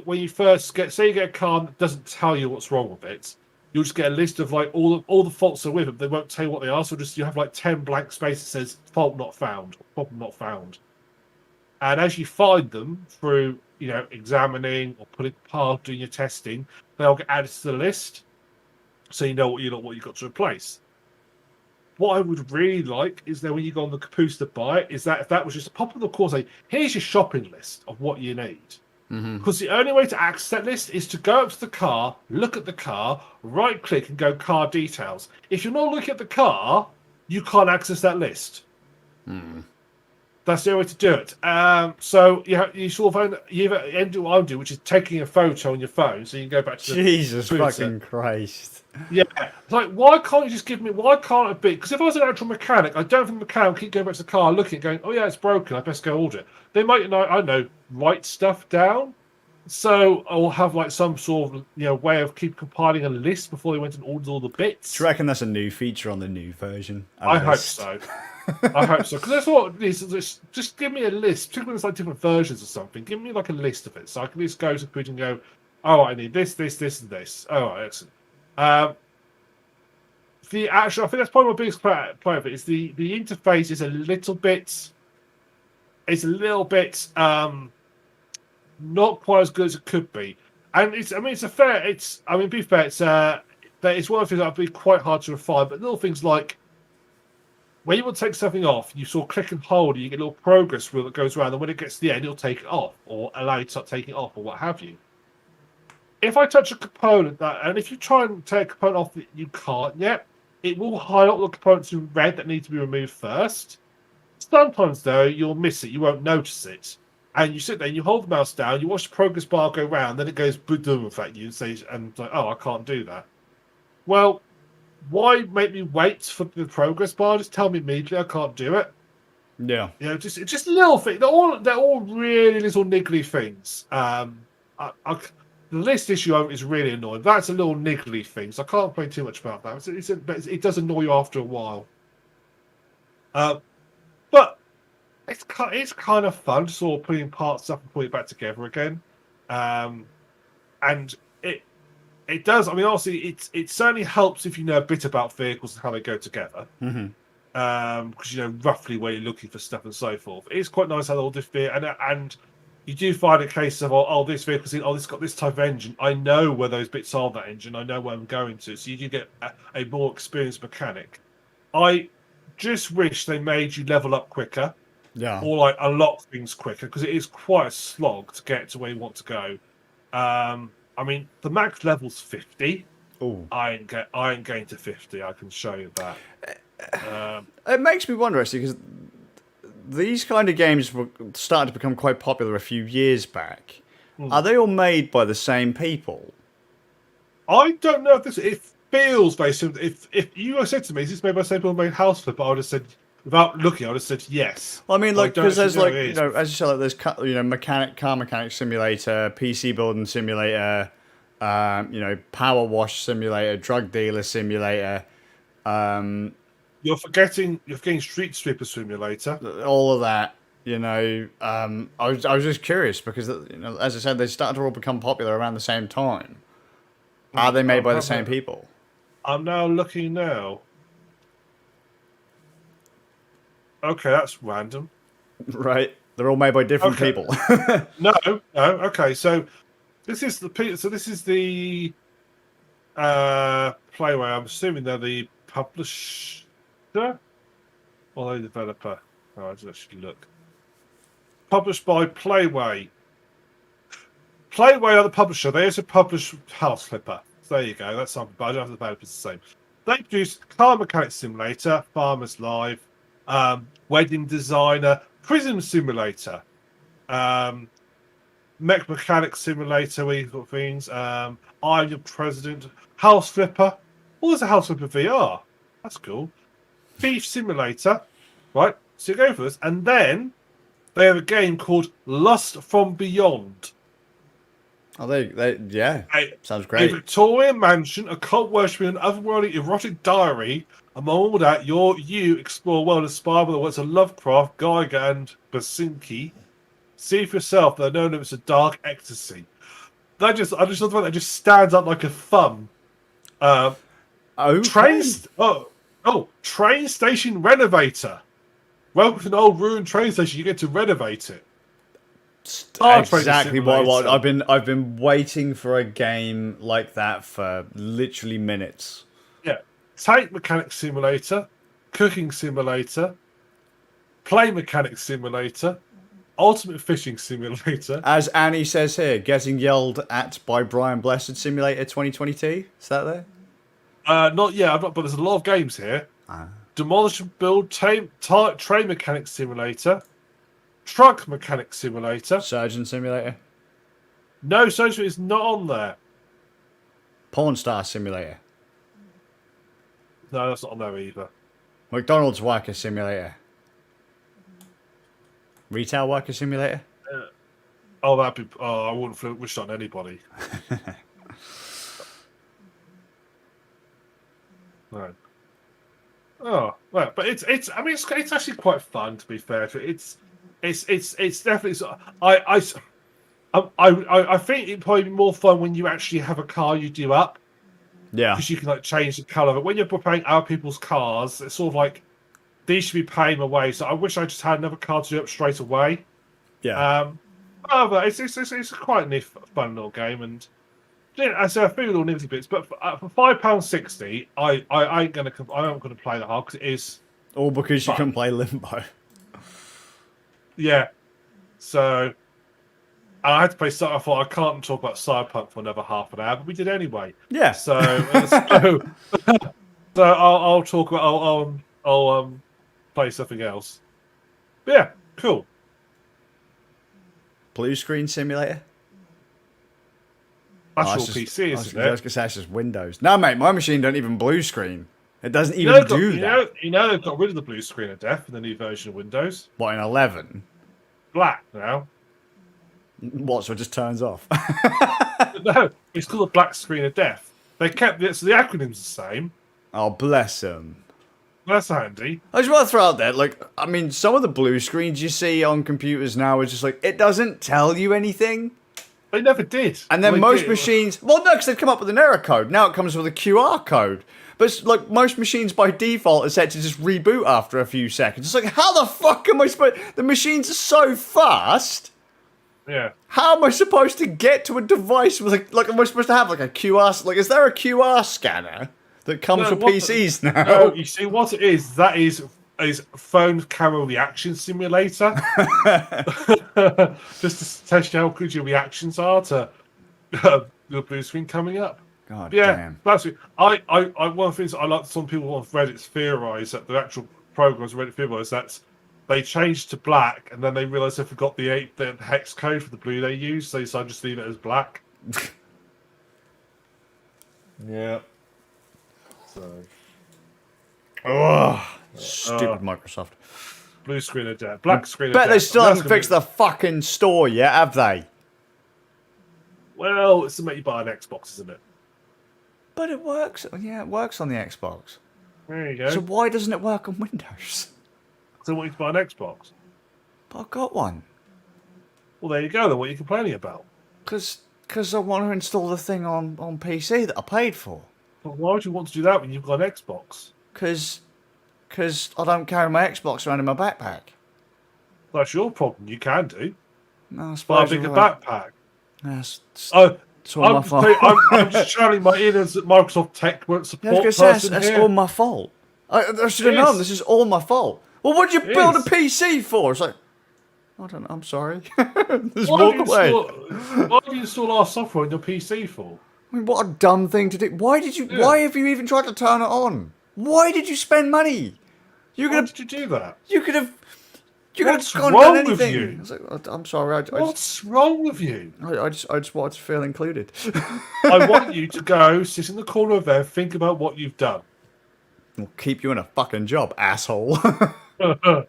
when you first say you get a car that doesn't tell you what's wrong with it, you'll just get a list of like all the faults are with it. They won't tell you what they are. So you have like 10 blank spaces that says fault not found, problem not found. And as you find them through examining or putting apart, doing your testing, they'll get added to the list, so you know what you've got to replace. What I would really like is that when you go on the Caboose to buy it, is that if that was just a pop on the course, like, here's your shopping list of what you need. Because the only way to access that list is to go up to the car, look at the car, right click and go car details. If you're not looking at the car, you can't access that list. That's the only way to do it. So you sort of you end what I do, which is taking a photo on your phone, so you can go back to Jesus fucking Christ. Yeah, it's like why can't you just give me? Why can't it be? Because if I was an actual mechanic, I don't think the mechanic would keep going back to the car, looking, going, "Oh yeah, it's broken. I best go order it." They might, write stuff down. So I'll have like some sort of way of compiling a list before they went and ordered all the bits. Do you reckon that's a new feature on the new version? I hope so. I hope so, because that's what it is. Just give me a list, particularly when it's like different versions or something. Give me like a list of it, so I can just go to the and go, "Oh, I need this, this, this, and this." Oh, excellent. I think that's probably my biggest part of it is the interface is a little bit. It's a little bit not quite as good as it could be, and be fair. It's one of the things that'd be quite hard to refine. But little things like when you want to take something off, you sort of click and hold, and you get a little progress wheel that goes around, and when it gets to the end, it'll take it off or allow you to start taking it off or what have you. If I touch a component and if you try and take a component off that you can't yet, it will highlight the components in red that need to be removed first. Sometimes, though, you'll miss it. You won't notice it. And you sit there and you hold the mouse down, you watch the progress bar go round, then it goes boom at you and like, oh, I can't do that. Well, why make me wait for the progress bar? Just tell me immediately I can't do it. Yeah. Just little things. They're all really little niggly things. The list issue is really annoying. That's a little niggly thing, so I can't complain too much about that. It does annoy you after a while. But it's kind of fun, sort of putting parts up and putting it back together again. And it does. I mean, obviously, it certainly helps if you know a bit about vehicles and how they go together. Because you know roughly where you're looking for stuff and so forth. It's quite nice how they all differ, and you do find a case of this vehicle's it's got this type of engine. I know where those bits are of that engine. I know where I'm going to. So you do get a more experienced mechanic. I just wish they made you level up quicker. Yeah. Or like unlock things quicker, because it is quite a slog to get to where you want to go. I mean, the max level's 50. Oh. I ain't going to 50. I can show you that. It makes me wonder actually, because these kind of games were starting to become quite popular a few years back. Are they all made by the same people? I don't know if it feels very similar. If you said to me, is this made by the same people who made House Flipper, I would have said, without looking, I would have said yes. Well, I mean, like, because there's like, as you said, like, there's car mechanic simulator, PC building simulator, power wash simulator, drug dealer simulator. You're forgetting Street Sweeper Simulator. All of that, I was just curious because, as I said, they started to all become popular around the same time. Are they made by the same people? I'm now looking now. Okay, that's random. Right, they're all made by different people. No. Okay, so this is the Playway. I'm assuming they're the publisher or the developer. Oh, I just actually look. Published by Playway. Playway are the publisher. They also publish House Flipper. So there you go. That's something. But I don't have the developers the same. They produce Car Mechanic Simulator, Farmers Live, Wedding Designer, Prison Simulator, Mech Mechanic Simulator, where you've got things. I'm Your President, House Flipper. Oh, there's a House Flipper VR. That's cool. Thief Simulator, right? So you go for this, and then they have a game called Lust from Beyond. Oh, yeah. Sounds A great. Victorian mansion, a cult worshipping, an otherworldly erotic diary. Among all that, you explore a world inspired by the works of Lovecraft, Geiger, and Basinski. See for yourself, they're known as a dark ecstasy. I just love the fact that just stands up like a thumb. Okay. Train station renovator. Welcome to an old ruined train station. You get to renovate it. Exactly what I've been waiting for a game like that for literally minutes. Yeah. Tank mechanic simulator, cooking simulator, play mechanic simulator, ultimate fishing simulator. As Annie says here, getting yelled at by Brian Blessed Simulator 2022. Is that there? Not yet, but there's a lot of games here. Demolish and build, train mechanic simulator, truck mechanic simulator. Surgeon Simulator. No, Surgeon is not on there. Porn Star Simulator. No, that's not on there either. McDonald's Worker Simulator. Retail Worker Simulator. I wouldn't wish on anybody. No. Oh, well, but it's actually quite fun, to be fair. It's definitely. I think it'd probably be more fun when you actually have a car you do up. Yeah. Because you can like change the colour. But when you're preparing other people's cars, it's sort of like these should be paying away. So I wish I just had another car to do up straight away. Yeah. However, it's quite a neat, fun little game, and yeah, I say a few little nifty bits. But for £5.60, I ain't gonna play that hard because it is all because fun. You can play Limbo. Yeah. So I had to play. I thought I can't talk about Cyberpunk for another half an hour, but we did anyway. Yeah. So I'll talk about. I'll play something else. But yeah, cool. Blue Screen Simulator. That's your PC, isn't it? I was going to say it's just Windows. No, mate, my machine don't even blue screen. It doesn't even do that. You know they've got rid of the blue screen of death in the new version of Windows. What, in 11? Black now. What, so it just turns off? No, it's called a black screen of death. They kept so the acronym's the same. Oh, bless them. That's handy. I just want to throw out there, like, I mean, some of the blue screens you see on computers now are just like, it doesn't tell you anything. They never did. And then most machines, well, no, because they've come up with an error code. Now it comes with a QR code. But like most machines by default are set to just reboot after a few seconds. It's like, how the fuck am I supposed? The machines are so fast. Yeah. How am I supposed to get to a device with like am I supposed to have like a QR? Like, is there a QR scanner that comes with PCs now? No, you see what it is. That is phone camera reaction simulator. Just to test how good your reactions are to the blue screen coming up. God damn. That's it. One of the things I like. Some people on Reddit theorize that the actual programs Reddit theorize that they changed to black, and then they realized they forgot the hex code for the blue they used, so they decided to just leave it as black. Yeah. So. Oh, stupid Microsoft. Blue screen of death. Black screen of death. death. Bet they still haven't fixed the fucking store yet, have they? Well, it's to make you buy an Xbox, isn't it? But it works. Yeah, it works on the Xbox. There you go. So why doesn't it work on Windows? So I want you to buy an Xbox. But I've got one. Well, there you go. Then what are you complaining about? Because I want to install the thing on PC that I paid for. But why would you want to do that when you've got an Xbox? Because I don't carry my Xbox around in my backpack. That's your problem. You can do. No, I Buy a suppose bigger backpack. That's all my fault. I'm just channeling my innards that Microsoft Tech won't support. That's all my fault. I should have known. This is all my fault. Well, what did you build a PC for? It's like, I don't know. I'm sorry. Just walk away. Why do you install our software on your PC for? I mean, what a dumb thing to do. Why did you? Yeah. Why have you even tried to turn it on? Why did you spend money? Why did you do that? You could have You could What's have gone and done wrong with anything. you? I was like, I'm sorry. What's wrong with you? I just wanted to feel included. I want you to go sit in the corner of there, think about what you've done. We'll keep you in a fucking job, asshole. Yeah.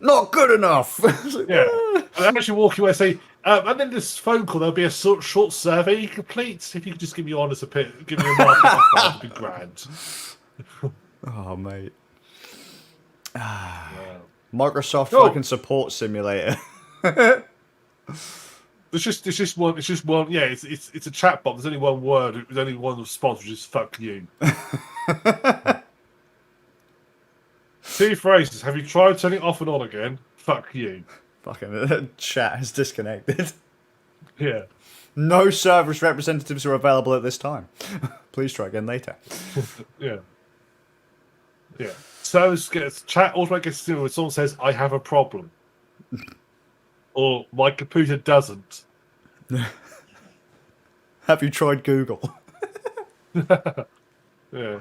Not good enough. And then as you walk away, say, and then this phone call, there'll be a short survey you complete. If you could just give me your honest opinion, give me a mark out of 5, it'd be grand. Oh, mate. Yeah. Microsoft fucking support simulator. It's just one. It's just one. Yeah, it's a chat box. There's only one word. There's only one response, which is "fuck you." 2 phrases. Have you tried turning it off and on again? Fuck you. Fucking chat has disconnected. Yeah. No service representatives are available at this time. Please try again later. Yeah. Yeah. So chat automatically gets through when someone says, "I have a problem," or "My computer doesn't." Have you tried Google? Yeah.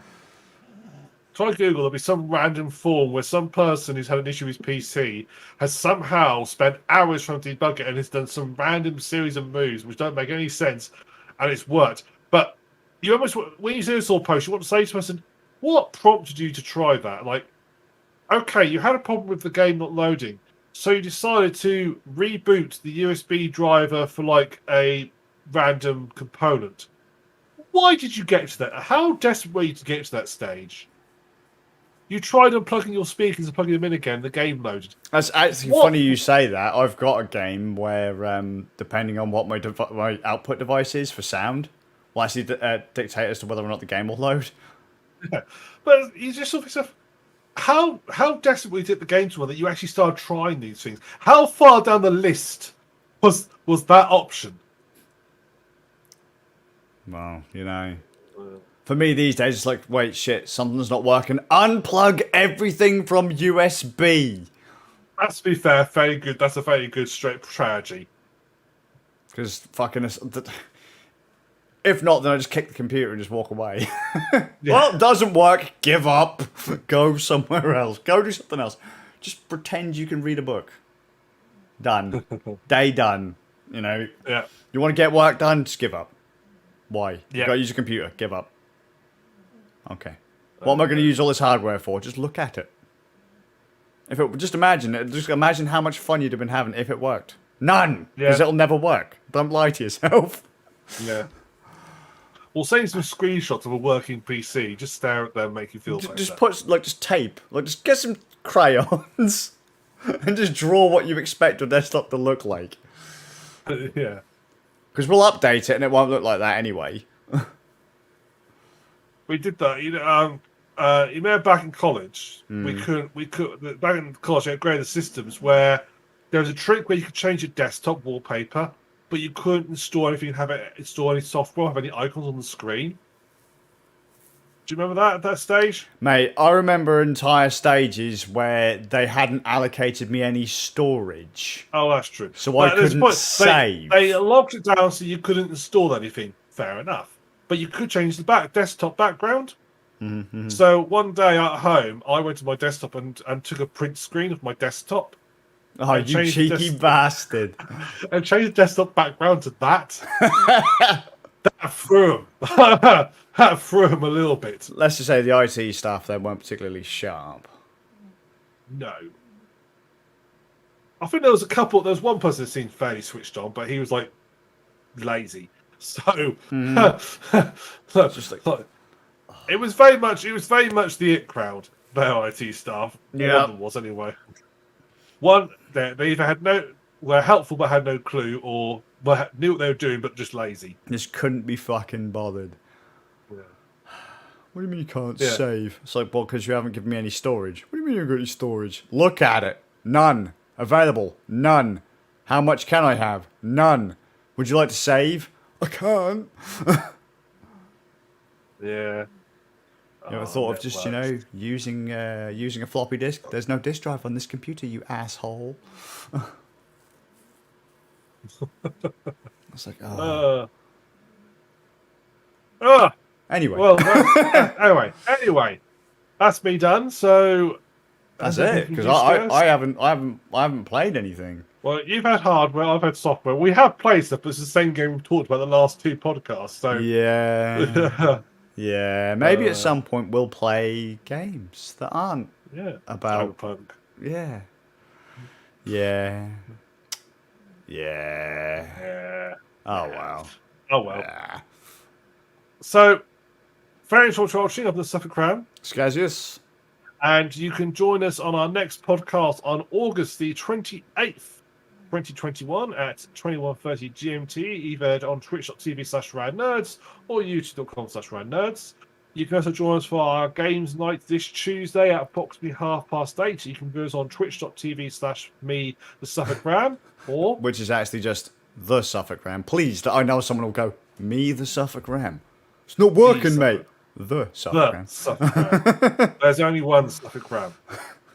Try Google. There'll be some random form where some person who's had an issue with his PC has somehow spent hours trying to debug it and has done some random series of moves which don't make any sense, and it's worked. But you almost, when you see this all post, you want to say to the person, "What prompted you to try that?" Like, okay, you had a problem with the game not loading, so you decided to reboot the USB driver for like a random component. Why did you get to that? How desperate were you to get to that stage? You tried unplugging your speakers and plugging them in again. The game loaded. That's actually funny you say that. I've got a game where, depending on what my output device is for sound, will actually dictate as to whether or not the game will load. Yeah. But you just sort of yourself, how desperate were you to get the game to one that you actually started trying these things? How far down the list was that option? Well, you know. For me these days, it's like, wait, shit, something's not working. Unplug everything from USB. That's, to be fair, very good. That's a very good straight strategy. Because fucking... If not, then I just kick the computer and just walk away. Well, it doesn't work. Give up. Go somewhere else. Go do something else. Just pretend you can read a book. Done. Day done. You know? Yeah. You want to get work done? Just give up. Why? Yeah. You got to use a computer. Give up. Okay. What am I going to use all this hardware for? Just look at it. If it, just imagine it. Just imagine how much fun you'd have been having if it worked. None. Because it'll never work. Don't lie to yourself. Yeah. Well, send some screenshots of a working PC. Just stare at them, make you feel better. Just put just tape. Just get some crayons and just draw what you expect your desktop to look like. Yeah. Because we'll update it and it won't look like that anyway. We did that. You remember back in college, we could back in college we upgraded the systems where there was a trick where you could change your desktop wallpaper, but you couldn't install anything, install any software, have any icons on the screen. Do you remember that at that stage? Mate, I remember entire stages where they hadn't allocated me any storage. Oh, that's true. So I couldn't save. They locked it down so you couldn't install anything. Fair enough. But you could change the desktop background. Mm-hmm. So one day at home, I went to my desktop and took a print screen of my desktop. Oh, you cheeky bastard. And changed the desktop background to that. That threw him. That threw him a little bit. Let's just say the IT staff there weren't particularly sharp. No. I think there was one person that seemed fairly switched on, but he was like lazy. So Just like, it was very much the it crowd, their IT staff. Yeah. One was anyway. One they either were helpful but had no clue, or knew what they were doing but just lazy. just couldn't be fucking bothered. Yeah. What do you mean you can't save? It's like, well, because you haven't given me any storage. What do you mean you haven't got any storage? Look at it. None. Available. None. How much can I have? None. Would you like to save? I can't. Yeah. You ever thought of just, using a floppy disk? There's no disk drive on this computer, you asshole. It's like, Anyway. Well, anyway, that's me done. So That's it. Because I haven't played anything. Well, you've had hardware, I've had software. We have played stuff, but it's the same game we've talked about the last 2 podcasts. So yeah, yeah. Maybe at some point we'll play games that aren't about Cyberpunk. Yeah, yeah, yeah. Oh wow. Oh well. So, thanks for watching of the Suffolk Crown. Skazz. And you can join us on our next podcast on August the 28th. 2021 at 21:30 GMT, either on twitch.tv/radnerds or youtube.com/radnerds. You can also join us for our games night this Tuesday at approximately 8:30. You can view us on twitch.tv/me, the Suffolk Ram, or which is actually just the Suffolk Ram. Please, I know someone will go, me, the Suffolk Ram. It's not working, mate. The Suffolk Ram. Suffolk Ram. There's only one Suffolk Ram.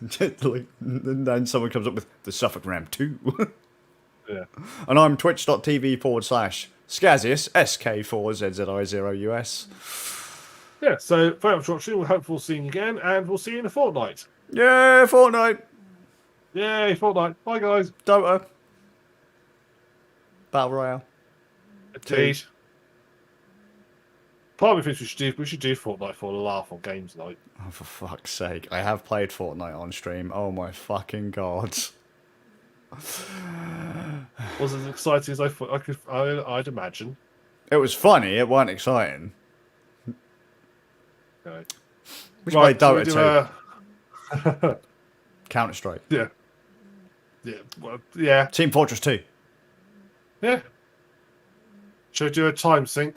And then someone comes up with the Suffolk Ram 2. Yeah. And I'm twitch.tv/Skazzius, SK4ZZI0US. Yeah, so thanks for watching. We hope we'll see you again, and we'll see you in a fortnight. Yeah, Fortnite. Yay, Fortnite. Bye, guys. Dota. Battle Royale. Indeed. Part of me thinks we should do Fortnite for a laugh on games night. Oh, for fuck's sake. I have played Fortnite on stream. Oh my fucking god. Wasn't as exciting as I'd imagine. It was funny, it wasn't exciting. Okay. We should play Dota 2. Counter-Strike. Yeah. Yeah. Well, yeah. Team Fortress 2. Yeah. Should we do a time sync?